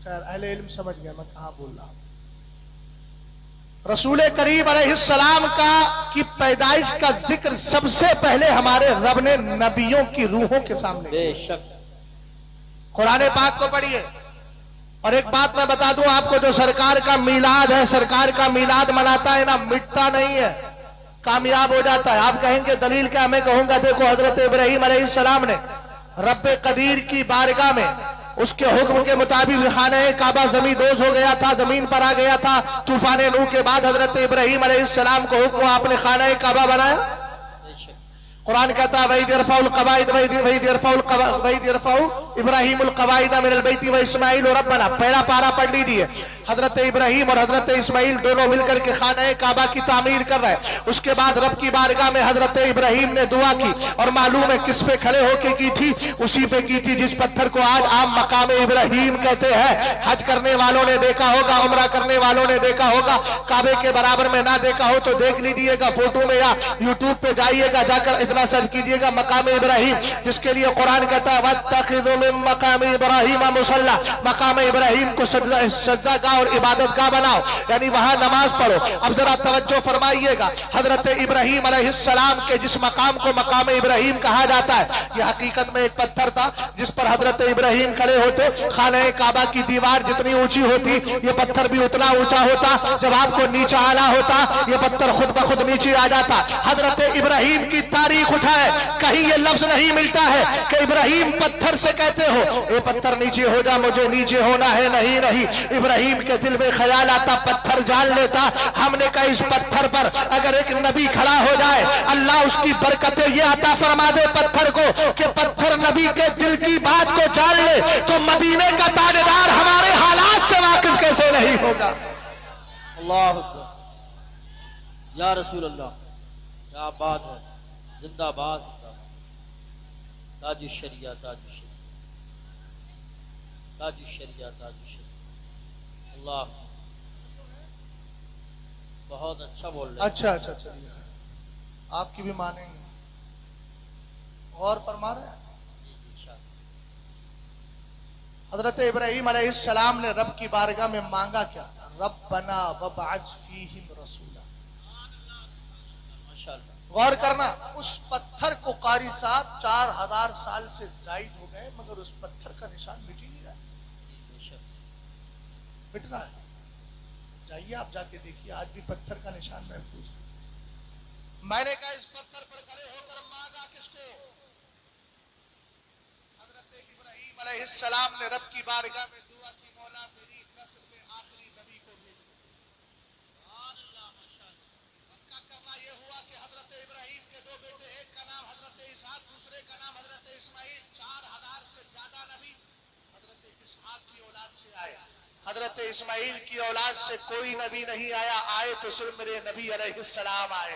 خیر اہل علم سمجھ گئے میں کہاں بول رہا ہوں. رسول کریم علیہ السلام کی پیدائش کا ذکر سب سے پہلے ہمارے رب نے نبیوں کی روحوں کے سامنے. بے شک. قرآن پاک کو پڑھیے. اور ایک بات میں بتا دوں آپ کو، جو سرکار کا میلاد ہے، سرکار کا میلاد مناتا ہے نا، مٹتا نہیں ہے، کامیاب ہو جاتا ہے. آپ کہیں گے دلیل کیا؟ میں کہوں گا دیکھو حضرت ابراہیم علیہ السلام نے رب قدیر کی بارگاہ میں اس کے حکم کے مطابق خانہ کعبہ زمین دوز ہو گیا تھا، زمین پر آ گیا تھا. طوفان نوح کے بعد حضرت ابراہیم علیہ السلام کو حکم، آپ نے خانہ کعبہ بنایا. قرآن کہتا ہے وَإِذْ يَرْفَعُ الْقَوَاعِدَ وَإِذْ يَرْفَعُ إِبْرَاهِيمُ الْقَوَاعِدَ مِنَ الْبَيْتِ وَإِسْمَاعِيلُ رَبَّنَا. پہلا پارا پڑھ لیجئے. حضرت ابراہیم اور حضرت اسماعیل دونوں مل کر کے خانہ کعبہ کی تعمیر کر رہے ہیں. اس کے بعد رب کی بارگاہ میں حضرت ابراہیم نے دعا کی، اور معلوم ہے کس پہ کھڑے ہو کے کی تھی؟ اسی پہ کی تھی جس پتھر کو آج عام مقام ابراہیم کہتے ہیں. حج کرنے والوں نے دیکھا ہوگا، عمرہ کرنے والوں نے دیکھا ہوگا. کعبے کے برابر میں نہ دیکھا ہو تو دیکھ لیجئے گا فوٹو میں، یا یوٹیوب پہ جائیے گا، جا کر اتنا سرچ کیجئے گا مقام ابراہیم، جس کے لیے قرآن کہتا ہے وَاتَّخِذُوا مِن مَقَامِ إِبْرَاهِيمَ مُصَلًّى. مقام ابراہیم کو سجدہ گاہ اور عبادت گاہ بناؤ، یعنی وہاں نماز پڑھو. اب ذرا توجہ فرمائیے گا، حضرت ابراہیم علیہ السلام کے جس مقام کو مقام ابراہیم کہا جاتا ہے، یہ حقیقت میں ایک پتھر تھا جس پر حضرت ابراہیم کھڑے ہوتے. خانہ کعبہ کی دیوار جتنی اونچی ہوتی یہ پتھر بھی اتنا اونچا ہوتا. جب آپ کو نیچے آنا ہوتا یہ پتھر خود بخود نیچے آ جاتا. حضرت ابراہیم کی تاریخ اٹھائے، کہیں یہ لفظ نہیں ملتا ہے کہ ابراہیم پتھر سے کہتے ہو اے پتھر نیچے ہو جا، مجھے نیچے ہونا ہے. نہیں نہیں، ابراہیم کے دل میں خیال آتا، پتھر جان لیتا. ہم نے کہا اس پتھر پر اگر ایک نبی کھڑا ہو جائے اللہ اس کی برکتیں یہ عطا فرما دے پتھر کو کہ پتھر نبی کے دل کی بات کو جان لے، تو مدینے کا تاجدار ہمارے حالات سے واقف کیسے نہیں ہوگا. اللہ اکبر. یا رسول اللہ، کیا بات ہے. زندہ باد، تاج الشریعہ، تاج الشریعہ، تاج الشریعہ، تاج الشریعہ. اللہ بہت اچھا بول رہے ہیں. اچھا چلیے، آپ کی بھی مانیں گے. غور فرما رہے ہیں. حضرت ابراہیم علیہ السلام نے رب کی بارگاہ میں مانگا کیا؟ ربنا وابعث فیہم رسولا. غور کرنا، اس پتھر کو قاری صاحب 4000 سال سے زائد ہو گئے مگر اس پتھر کا نشان مٹ ہی نہیں رہا. مٹ رہا ہے. جائیے آپ جا کے دیکھیے، آج بھی پتھر کا نشان محفوظ ہے. میں نے کہا اس پتھر پر کھڑے ہو کر مانگا کس کو؟ حضرت ابراہیم علیہ السلام نے رب کی بارگاہ میں دعا کی، مولا میری نسل میں آخری نبی کو بھیج. رب کا کرنا یہ ہوا کہ حضرت ابراہیم کے دو بیٹے، ایک کا نام حضرت اسحاق، دوسرے کا نام حضرت اسماعیل. 4000 سے زیادہ نبی حضرت اسحاق کی اولاد سے آئے. حضرت اسماعیل کی اولاد سے کوئی نبی نہیں آیا، آئے تو صرف میرے نبی علیہ السلام آئے.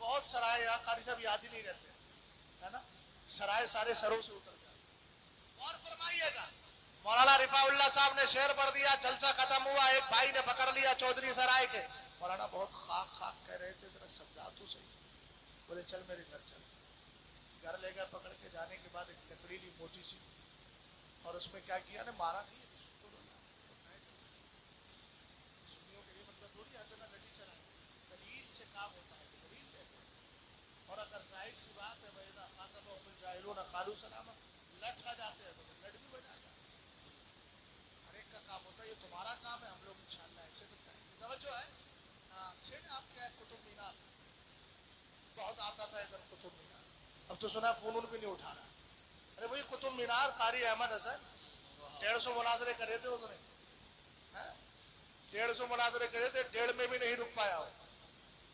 بہت سرائے یہاں قاری صاحب یاد ہی نہیں رہتے ہے نا, سرائے سارے سروں سے اتر جاتے. اور فرمائیے گا مولانا رفاع اللہ صاحب نے شعر پڑھ دیا, جلسہ ختم ہوا, ایک بھائی نے پکڑ لیا چودھری سرائے کے, مولانا بہت خاک خاک کہہ رہے تھے, ذرا سمجھا تو صحیح. بولے چل میرے گھر چل. گھر لے گیا, پکڑ کے جانے کے بعد ایک لکڑی لی موٹی سی, اور اس میں کیا کیا نے مارا نہیں ہے. سنیوں کے یہ مطلب تھوڑی ہر جگہ گڈی چلائے, دلیل سے کام ہوتا ہے, دلیل دیتے ہیں. اور اگر ظاہر سی بات ہے وَإِذَا خَاطَبَهُمُ الْجَاهِلُونَ قَالُوا سَلَامًا, لٹ کھا جاتے ہیں تو لٹ بھی بجا جاتے ہیں. ہر ایک کا کام ہوتا ہے, یہ تمہارا کام ہے, ہم لوگ انشاءاللہ ایسے بتائیں گے. توجہ ہے. ہاں اچھے نے آپ کیا ہے قطب مینار, بہت آتا تھا ادھر قطب مینار, اب تو سنا فون بھی نہیں اٹھا رہا. ارے وہی قطب مینار, قاری احمد حسن 150 مناظرے کرے تھے انہوں نے, 150 مناظرے کرے تھے, 1.5 میں بھی نہیں رک پایا ہو.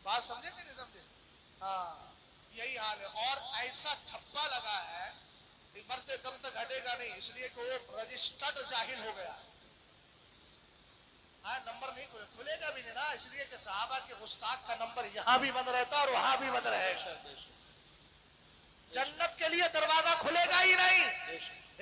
بات سمجھے کہ نہیں سمجھے؟ ہاں یہی حال ہے. اور ایسا ٹھپا لگا ہے مرتے دم تک ہٹے گا نہیں, اس لیے کہ وہ رجسٹرڈ جاہل ہو گیا. ہاں نمبر نہیں کھلے گا بھی نہیں نا, اس لیے کہ صحابہ کے گستاخ کا نمبر یہاں بھی بند رہتا اور وہاں بھی بند رہے. جنت کے لیے دروازہ کھلے گا ہی نہیں,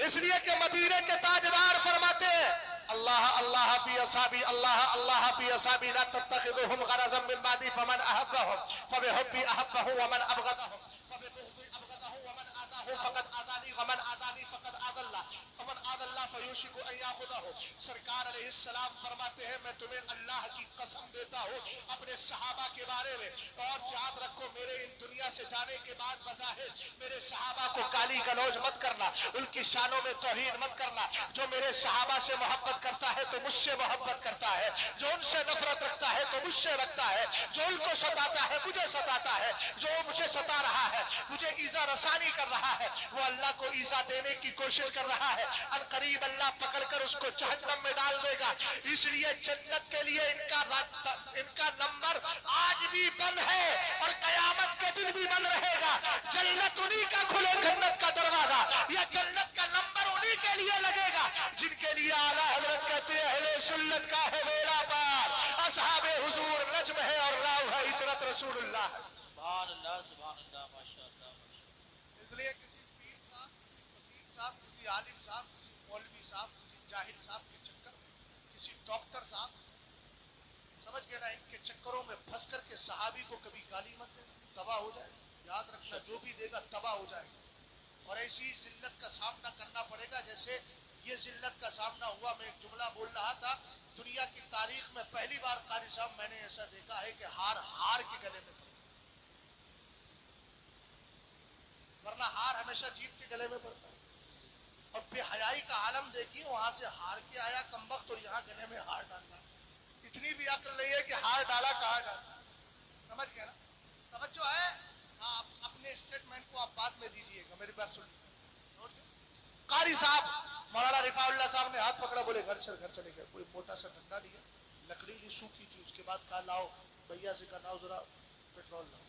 اس لیے کہ مدینے کے تاجدار فرماتے ہیں اللہ اللہ فی اصحابی, اللہ اللہ فی اصحابی, لا تتخذوهم غرضا من بعدی فمن احبهم فبحبی احبه ومن ابغضهم فببغضی ابغضه ومن آذاه فقد آذانی ومن آذانی فقد آذى الله ومن آذى الله فیوشک ان یاخذه. سرکار علیہ السلام فرماتے ہیں میں تمہیں اللہ کی قسم دیتا ہوں اپنے صحابہ کے بارے میں, اور یاد رکھو میرے ان دنیا سے جانے کے بعد بظاہر میرے صحابہ کو گالی گلوچ مت کرنا, ان کی شانوں میں توہین مت کرنا. جو میرے صحابہ سے محبت کرتا ہے تو مجھ سے محبت کرتا ہے, جو ان سے نفرت رکھتا ہے تو مجھ سے رکھتا ہے, جو ان کو ستاتا ہے مجھے ستاتا ہے, جو مجھے ستا رہا ہے مجھے ایذا رسانی کر رہا ہے وہ اللہ کو ایذا دینے کی کوشش کر رہا ہے. القریب اللہ پکڑ کر اس کو جہنم میں ڈال دے گا. اس لیے جنت کے لیے ان کا نمبر آج بھی بند ہے اور قیامت کے دن بھی بند رہے گا. جنت انہی کا کھلے, جنت کا دروازہ یا جنت کا نمبر انہی کے لیے لگے گا جن کے لیے اعلیٰ حضرت کہتے ہیں اہل سنت کا ہے بیڑا پار, اصحاب حضور نجم ہے اور راہ ہے اطرت رسول اللہ. سبحان اللہ, سبحان اللہ, ماشاءاللہ. اس لیے کسی پیر صاحب, کسی فقیر صاحب, کسی عالم صاحب, کسی مولوی صاحب, کسی جاہل صاحب کے چکر میں, کسی ڈاکٹر صاحب, سمجھ گئے نا, ان کے چکروں میں پھنس کر کے صحابی کو کبھی گالی مت دے, تباہ ہو جائے. یاد رکھنا جو بھی دے گا تباہ ہو جائے گا, اور ایسی ذلت کا سامنا کرنا پڑے گا جیسے یہ ذلت کا سامنا ہوا. میں ایک جملہ بول رہا تھا, دنیا کی تاریخ میں پہلی بار قاری صاحب میں نے ایسا دیکھا ہے کہ ہار کے گلے میں پڑا, ورنہ ہار ہمیشہ جیت کے گلے میں پڑتا ہے. اور بے حیائی کا عالم دیکھیے, وہاں سے ہار کے آیا کمبخت اور یہاں گلے میں ہار ڈالنا. اتنی بھی عقل نہیں ہے کہ ہار ڈالا کہاں ڈالا. سمجھ گیا نا, توجہ ہے. آپ اپنے اسٹیٹمنٹ کو آپ بعد میں دیجئے گا, میری بات سن. قاری صاحب مولانا رفاع اللہ صاحب نے ہاتھ پکڑا, بولے گھر چلے گئے. کوئی موٹا سا ڈنڈا لیا, لکڑی لی سوکھی تھی, اس کے بعد کہا لاؤ بھیا سے, کہا لاؤ ذرا پیٹرول لاؤ.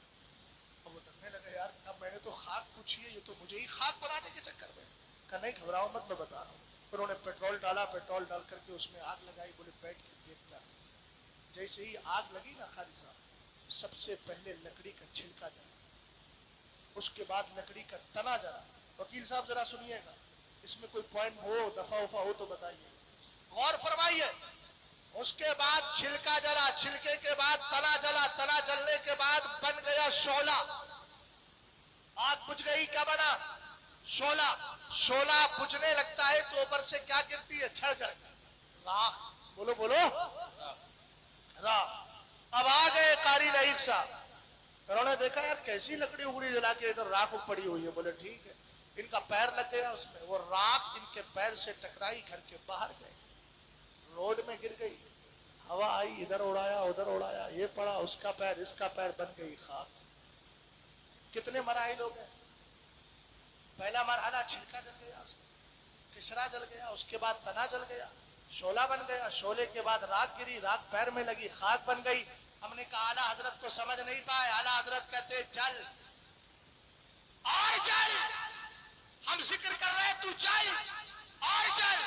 اب وہ ڈرنے لگا, یار اب میں نے تو خاک پوچھی ہے, یہ تو مجھے ہی خاک بنانے کے چکر میں. کہا نہیں گھبراؤ مت, میں بتا رہا ہوں. انہوں نے پیٹرول ڈالا, پیٹرول ڈال کر کے اس میں آگ لگائی. بولے بیٹھ کے دیکھتا. جیسے ہی آگ لگی نا قاری صاحب, سب سے پہلے لکڑی کا چھلکا جلا, اس کے بعد لکڑی کا تنا جلا. وکیل صاحب ذرا سنیے گا, اس میں کوئی پوائنٹ ہو, دفعہ وفا ہو تو بتائیے, غور فرمائیے. اس کے بعد چھلکا جلا, چھلکے کے بعد تنا جلا, تنا جلنے کے بعد بن گیا شعلہ. آگ بجھ گئی, کیا بنا؟ شعلہ. شعلہ بجھنے لگتا ہے تو اوپر سے کیا گرتی ہے؟ چھڑ چھڑ, راکھ. بولو بولو, راکھ. اب آ گئے قاری لائق صاحب, انہوں نے دیکھا یار کیسی لکڑی اگڑی جلا کے ادھر راکھ پڑی ہوئی ہے. بولے ٹھیک ہے. ان کا پیر لگ گیا اس میں, وہ راکھ ان کے پیر سے ٹکرائی, گھر کے باہر گئے, روڈ میں گر گئی. ہوا آئی, ادھر اڑایا ادھر اڑایا, یہ پڑا اس کا پیر, اس کا پیر, بن گئی خاک. کتنے مراحل ہو گئے. پہلا مرحلہ چھلکا جل گیا, کسرا جل گیا, اس کے بعد تنا جل گیا, شعلہ بن گیا, شعلے کے بعد راکھ گری, راکھ پیر میں لگی, خاک بن گئی. ہم نے کہا اعلیٰ حضرت کو سمجھ نہیں پائے. اعلیٰ حضرت کہتے چل اور چل, ہم ذکر کر رہے تو چل اور چل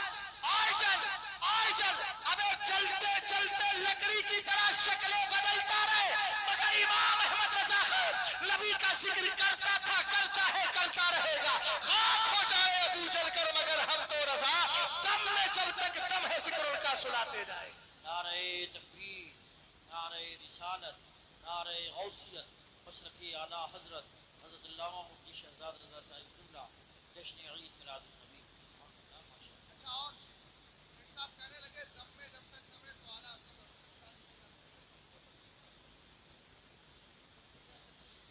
اور چل اور چل. ابے چلتے چلتے لکڑی کی طرح شکلیں بدلتا رہے, مگر امام احمد رضا خان ذکر کرتا تھا، کرتا ہے، کرتا رہے گا. خاک ہو جائے ابو جل کر مگر ہم تو رضا، دم میں جب تک دم ہے ذکر ان کا سناتے جائے. نعرہ تکبیر، نعرہ رسالت، نعرہ غوثیت، مسلک اعلی حضرت حضرت علامہ مفتی شہزاد رضا صاحب قبلہ، جشن عید میلاد النبی. اچھا، اور صاحب کہنے لگے دم میں جب تک دم ہے تو اعلیٰ حضرت اور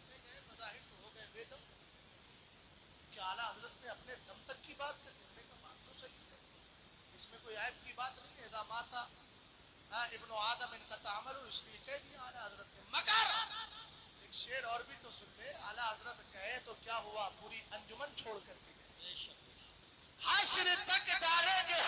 لے گئے، مظاہر تو ہو گئے بے دم. کہ اعلیٰ حضرت نے اپنے دم تک کی بات کرنے کا بات تو صحیح ہے، اس میں کوئی عیب کی بات نہیں ہے. اذا ماتا ابن آدم انقطع عملہ، اس لیے کہہ دیا اعلیٰ حضرت نے. مگر ایک شعر اور بھی تو سن لے. اعلیٰ حضرت کہے تو کیا ہوا، پوری انجمن چھوڑ کر کے گئے. حشر تک ڈالیں گے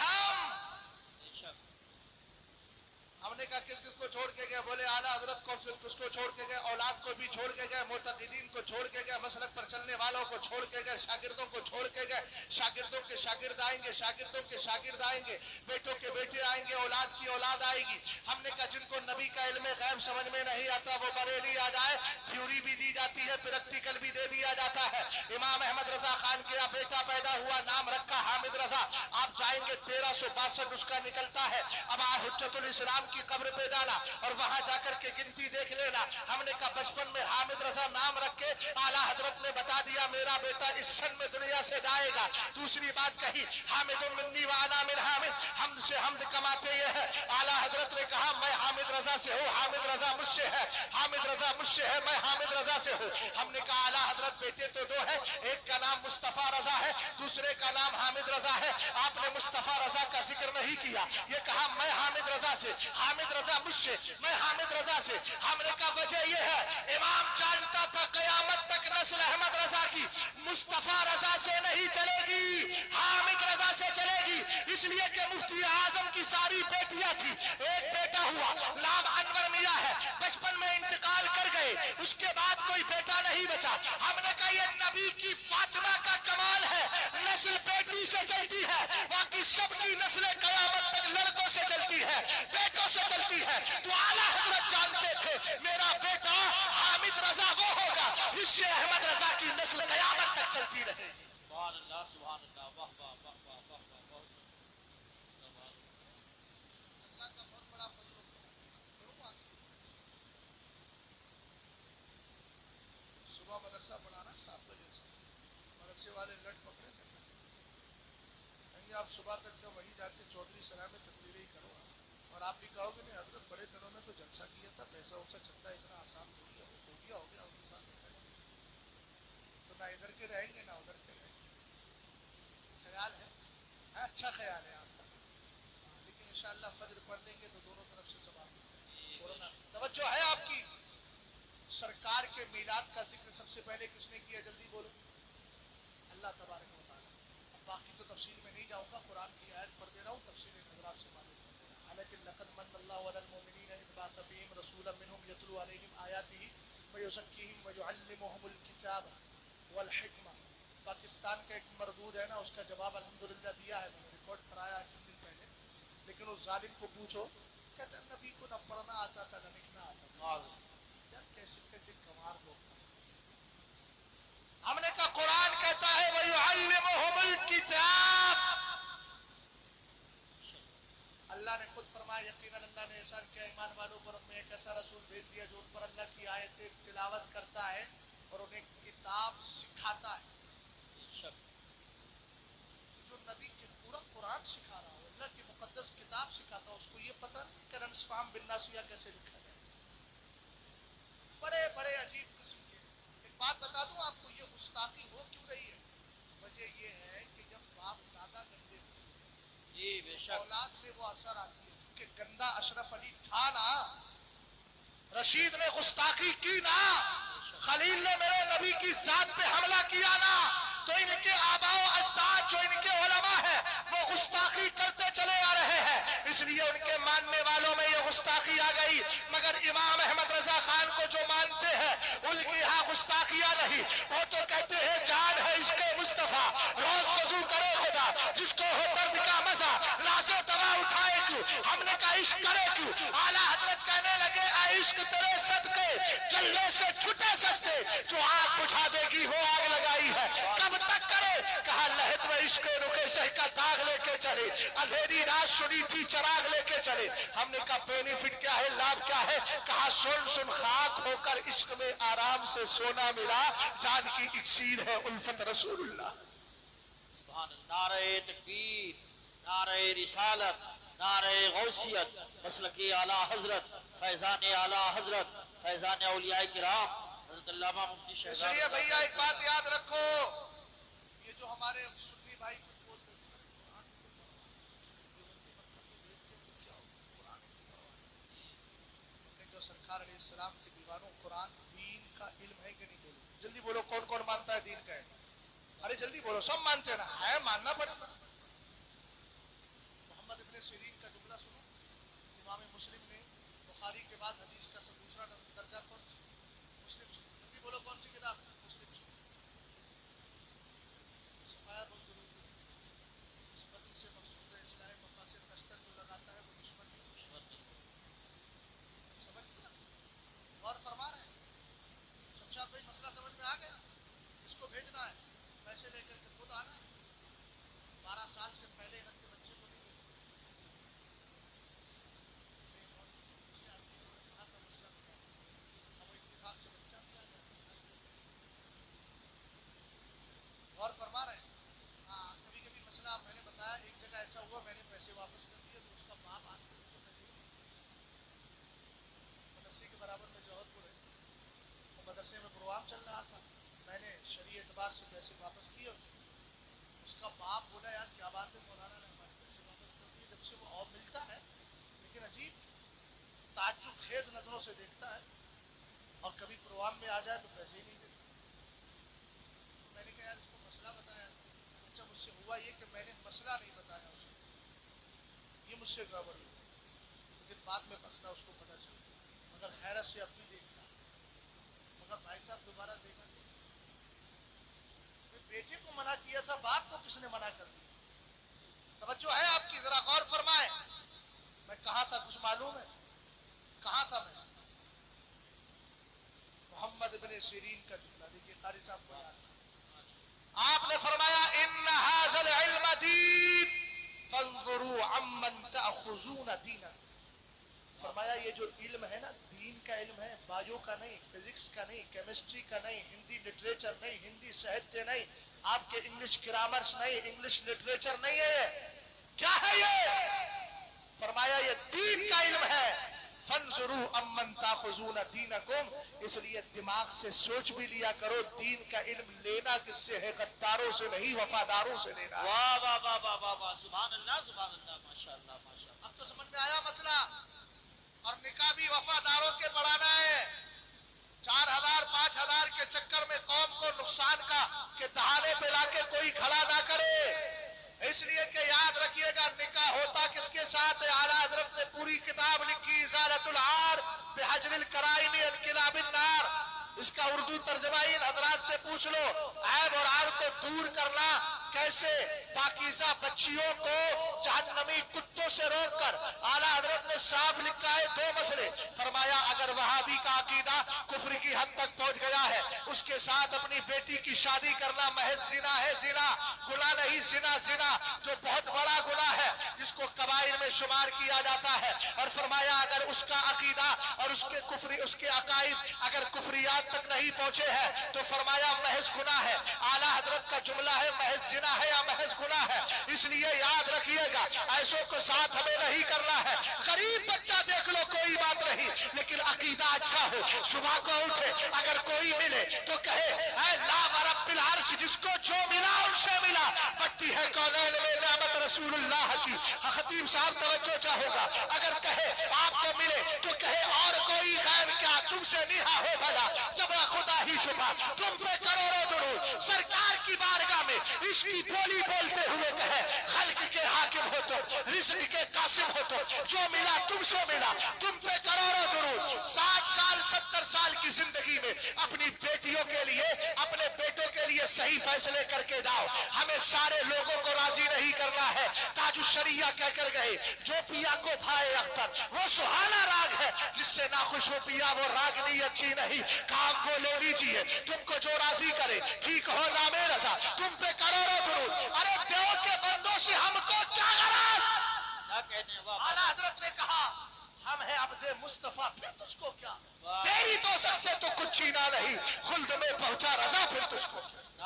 ہم نے کہا کس کس کو چھوڑ کے گئے؟ بولے اعلیٰ حضرت کو کس کو چھوڑ کے گئے؟ اولاد کو بھی چھوڑ کے گئے، معتقدین کو چھوڑ کے گئے، مسلک پر چلنے والوں کو چھوڑ کے گئے، شاگردوں کو چھوڑ کے گئے. شاگردوں کے شاگرد آئیں گے، شاگردوں کے شاگرد آئیں گے، بیٹوں کے بیٹے آئیں گے، اولاد کی اولاد آئے گی. ہم نے کہا جن کو نبی کا علم غیب سمجھ میں نہیں آتا وہ بریلی آ جائے، تھیوری بھی دی جاتی ہے، پریکٹیکل بھی دے دیا جاتا ہے. امام احمد رضا خان کے یہاں بیٹا پیدا ہوا، نام رکھا حامد رضا. آپ جائیں گے 1362 اس کا نکلتا ہے. اب حجت الاسلام کی قبر پہ ڈالا اور وہاں جا کر کے گنتی دیکھ لینا. ہم نے کہا بچپن میں حامد رضا نام رکھے، اعلیٰ حضرت نے بتا دیا میرا بیٹا اس سن میں دنیا سے جائے گا. دوسری بات کہی حامد منی وانا من حامد، حمد سے حمد کماتے یہ ہے. اعلیٰ حضرت نے کہا میں حامد رضا سے ہوں، حامد رضا مجھ سے ہے، حامد رضا مجھ سے ہے، میں حامد رضا سے ہوں. ہم نے کہا اعلیٰ حضرت بیٹے تو دو ہے، ایک کا نام مصطفیٰ رضا ہے، دوسرے کا نام حامد رضا ہے. آپ نے مصطفیٰ رضا کا ذکر نہیں کیا، یہ کہا میں حامد رضا سے، حامد رضا مجھ سے، میں حامد رضا سے. ہم نے کہا وجہ یہ ہے امام جانتا تھا قیامت تک نسل احمد رضا کی مصطفیٰ رضا سے نہیں چلے گی، حامد رضا سے چلے گی. اس لیے کہ مفتی اعظم کی ساری بیٹیاں تھی، ایک بیٹا ہوا نام انور میاں ہے، بچپن میں انتقال کر گئے، اس کے بعد کوئی بیٹا نہیں بچا. ہم نے کہا یہ نبی کی فاطمہ کا کمال ہے، نسل بیٹی سے چلتی ہے، باقی سب کی نسل قیامت تک لڑکوں سے چلتی ہے، بیٹوں سے چلتی ہے. تو اعلیٰ حضرت جانتے تھے میرا بیٹا حامد رضا وہ ہوگا جس سے احمد رضا کی نسل قیامت تک چلتی رہے. سبحان اللہ، سبحان اللہ، واہ واہ واہ واہ واہ واہ. اللہ کا بہت بڑا فضل و کرم. صبح مدرسہ پڑھانا 7 بجے سے، مدرسے والے لٹ پکڑے کہیں گے آپ صبح تک کا وہی جا کے چودھری سرا میں تقریریں ہی کرو. اور آپ بھی کہو گے نہیں حضرت بڑے دنوں میں تو جلسہ کیا تھا، پیسہ ویسا چلتا اتنا آسان ہو گیا ان کے ساتھ. تو نہ ادھر کے رہیں گے نہ ادھر کے رہیں گے. خیال ہے اچھا خیال ہے آپ کا، لیکن انشاءاللہ فجر پڑھ لیں گے تو دونوں طرف سے ثواب چھوڑنا. توجہ ہے آپ کی. سرکار کے میلاد کا ذکر سب سے پہلے کس نے کیا؟ جلدی بولو. اللہ تبارک و تعالیٰ. اب باقی تو تفصیل میں نہیں جاؤں گا، قرآن کی آیت پڑھ دے رہا ہوں، تفصیل حضرات سے معلوم. حالانکہ لقد من اللہ علی المؤمنین اذ بعث فیہم رسولا منہم یتلو علیہم آیاتہ ویزکیہم ویعلمہم الکتاب والحکمہ. پاکستان کا ایک مردود ہے نا، اس کا جواب الحمدللہ دیا ہے، میں نے ریکارڈ کرایا کچھ دن پہلے. لیکن اس ظالم کو پوچھو، کہتا ہے نبی کو نہ پڑھنا آتا تھا نہ لکھنا آتا تھا. یار کیسے کیسے گنوار لوگ. ہم نے کہا قرآن کہتا ہے ویعلمہم الکتاب. اللہ نے خود فرمایا یقیناً اللہ نے احسان کیا ایمان والوں پر، ہم نے ایک ایسا رسول بھیج دیا جو ان پر اللہ کی آیتیں تلاوت کرتا ہے اور انہیں کتاب سکھاتا ہے. جو نبی کے پورا قرآن سکھا رہا ہو، اللہ کی مقدس کتاب سکھاتا ہو، اس کو یہ پتہ نہیں کہ رنس فام بن ناسیہ کیسے لکھا جائے. بڑے بڑے عجیب قسم کے. ایک بات بتا دوں آپ کو، یہ گستاخی ہو کیوں رہی ہے؟ وجہ یہ ہے کہ جب باپ دادا گندے جی بے شک اولاد میں وہ اثر آتی ہے. چونکہ گندا اشرف علی تھا نا، رشید نے گستاخی کی نا، خلیل نے میرے نبی کی ذات پہ حملہ کیا نا، تو ان کے آباء و اجداد جو ان کے علماء ہیں وہ گستاخی کرتے چلے آ رہے ہیں، اس لیے ان کے ماننے والوں میں یہ گستاخی آ گئی. مگر امام احمد رضا خان کو جو مانتے ہیں ان کی یہاں گستاخیاں نہیں. وہ تو کہتے ہیں جان ہے عشق مصطفیٰ، روز وضو کرے خدا، جس کو ہو درد کا مزہ لازے دوا اٹھائے کیوں. ہم نے کہا عشق کرے کیوں؟ اعلیٰ حضرت کہنے لگے اے عشق تیرے صدقے جلے سے چھٹے سکتے، جو آگ بجھا دے گی وہ آگ لگائی ہے، کب تک کرے؟ کہا لہد میں عشق رخ شہ کا داغ لے کے چلے، اندھیری رات سنی تھی چراغ لے کے چلے۔ ہم نے کہا بینیفٹ کیا ہے، لابھ کیا ہے؟ کہا سن سن خاک ہو کر عشق میں آرام سے سونا ملا، جان کی اکسیر ہے الفت رسول اللہ۔ سبحان اللہ۔ نعرہ تکبیر، نعرہ رسالت، نعرہ غوثیت، مسلک اعلیٰ حضرت، فیضان اعلیٰ حضرت، فیضان اولیاء کرام حضرت علامہ مفتی اس شہزاد۔ لیے بھیا ایک بات یاد رکھو، یہ جو ہمارے سنی بھائی کچھ بولتے ہیں جو سرکار علیہ السلام کے دیوانوں، قرآن دین کا علم ہے کہ نہیں؟ بولو جلدی بولو، کون کون مانتا ہے دین کا ہے؟ ارے جلدی بولو، سب مانتے ہیں نا؟ ہے، ماننا پڑے گا۔ محمد ابن سیرین کا جملہ سنو، امام مسلم نے بخاری کے بعد حدیث کا دوسرا درجہ کون سی؟ مسلم سے۔ جلدی بولو کون سی کتاب؟ مسلم سے۔ صفایا بول دو، اس متن سے مقصود ہے اصلاح مفاسد، نشتر جو لگاتا ہے وہ دشمن نہیں۔ سمجھ گیا؟ غور فرما رہے ہیں شمشاد بھائی؟ مسئلہ سمجھ میں آ گیا؟ اس کو بھیجنا ہے، پیسے لے کر کے خود آنا ہے، 12 سال سے پہلے رکھ کے بچے کو نہیں بھیجنا۔ اتفاق سے بچہ بھی آ جائے۔ غور فرما رہے ہیں؟ ہاں، کبھی کبھی مسئلہ میں نے بتایا، ایک جگہ ایسا ہوا میں نے پیسے واپس کر دیے تو اس کا باپ آج تک اس کو مدرسے کے برابر میں جوہر پور ہے، وہ مدرسے میں پروگرام چل رہا تھا، میں نے شرعی اعتبار سے پیسے واپس کیے، اس کا باپ بولا یار کیا بات ہے مولانا نے ہمارے پیسے واپس کر دیے۔ جب سے وہ اور ملتا ہے لیکن عجیب تعجب خیز نظروں سے دیکھتا ہے، اور کبھی پروگرام میں آ جائے تو پیسے ہی نہیں دیتا۔ تو میں نے کہا یار اس کو مسئلہ بتایا، اچھا مجھ سے ہوا یہ کہ میں نے مسئلہ نہیں بتایا اس کو، یہ مجھ سے گڑبڑ ہوئی، لیکن بعد میں مسئلہ اس کو پتہ چلا، مگر حیرت سے اپنی دیکھا، مگر بھائی صاحب دوبارہ دیکھا بیٹے کو منع کیا تھا، باپ کو کس نے منع کر دیا؟ توجہ ہے آپ کی؟ ذرا غور فرمائیں۔ میں کہا تھا کچھ معلوم ہے؟ کہا تھا میں محمد ابن سیرین کا جملہ دیکھیے، قاری صاحب کو یاد، آپ نے فرمایا ان ھذا العلم دین فانظروا عمن تأخذون دینکم۔ فرمایا یہ جو علم ہے نا، دین کا علم ہے، بایو کا نہیں، فزکس کا نہیں، کیمسٹری کا نہیں، ہندی لٹریچر نہیں، ہندی ساہتیہ نہیں، آپ کے انگلش گرامرز نہیں، انگلش لٹریچر نہیں ہے، کیا ہے یہ؟ فرمایا یہ دین کا علم ہے۔ فانظروا امن تاخذون دینکم، اس لیے دماغ سے سوچ بھی لیا کرو، دین کا علم لینا کس سے ہے؟ غداروں سے نہیں، وفاداروں سے لینا۔ واہ واہ واہ واہ واہ واہ، سبحان اللہ سبحان اللہ، ماشاءاللہ ماشاءاللہ۔ اب تو سمجھ میں آیا مسئلہ؟ اور نکاح بھی وفاداروں کے پڑھانا ہے، 4000 5000 کے چکر میں قوم کو نقصان کا کہ دہانے پہ لا کے کوئی کھڑا نہ کرے۔ اس لیے کہ یاد رکھیے گا نکاح ہوتا کس کے ساتھ ہے؟ اعلیٰ حضرت نے پوری کتاب لکھی ازالۃ العار بحجر الکرائم انقلاب النار، اس کا اردو ترجمہ ان حضرات سے پوچھ لو، عیب اور عار کو دور کرنا کیسے؟ پاکیزہ بچیوں کو جہنمی کتوں سے روک کر اعلیٰ حضرت نے صاف لکھا ہے 2 مسئلے، فرمایا اگر وہابی کا عقیدہ کفر کی حد تک پہنچ گیا ہے، اس کے ساتھ اپنی بیٹی کی شادی کرنا محض زنا ہے، زنا گناہ نہیں، زنا زنا جو بہت بڑا گناہ ہے جس کو کبائر میں شمار کیا جاتا ہے، اور فرمایا اگر اس کا عقیدہ اور اس کے عقائد اگر کفریات تک نہیں پہنچے ہیں تو فرمایا محض گناہ ہے۔ اعلیٰ حضرت کا جملہ ہے محض زنا ہے یا محض گناہ ہے، اس لیے یاد رکھیے گا ایسوں کو ساتھ ہمیں نہیں کرنا ہے۔ غریب بچہ دیکھ لو کوئی بات نہیں، لیکن عقیدہ اچھا ہو، صبح کو اٹھے اگر کوئی ملے تو کہے اے لا ورب العرش، جس کو جو ملا ان سے ملا، بٹی ہے کونین میں نعمت رسول اللہ کی۔ خطیب صاحب توجہ چاہو گا، اگر کہے آپ کو ملے تو کہے اور کوئی غیر کیا تم سے نہا ہو بھلا، جب خدا ہی چھپا تم پہ کروڑوں درود، سرکار کی بارگاہ میں اس کی بولی بولتے ہوئے کہے خلق کے حاکم ہو تم، رزق کے قاسم ہو تم، جو ملا تم سے ملا، تم پہ کروڑوں درود۔ 60 سال 70 سال کی زندگی میں اپنی بیٹیوں کے لیے اپنے بیٹوں کے لیے صحیح فیصلے کر کے جاؤ۔ ہمیں سارے لوگوں کو راضی نہیں کرنا ہے، تاج الشریعہ کہہ کر گئے جو پیا کو بھائے اختر وہ سہانا راگ ہے، جس سے ناخوش ہو پیا وہ راگنی اچھی نہیں، کام کو لے لیجئے تم کو جو راضی کرے، ٹھیک ہو نام رضا تم پہ کروڑوں درود، ارے دیو کے بندوں سے ہم کو کیا غرض؟ اعلیٰ حضرت نے کہا ہم ہیں عبد مصطفیٰ، پھر تجھ کو کیا؟ تیری تو سب سے تو کچھ چھینا نہیں، خلد میں پہنچا رضا، پھر تجھ کو کیا؟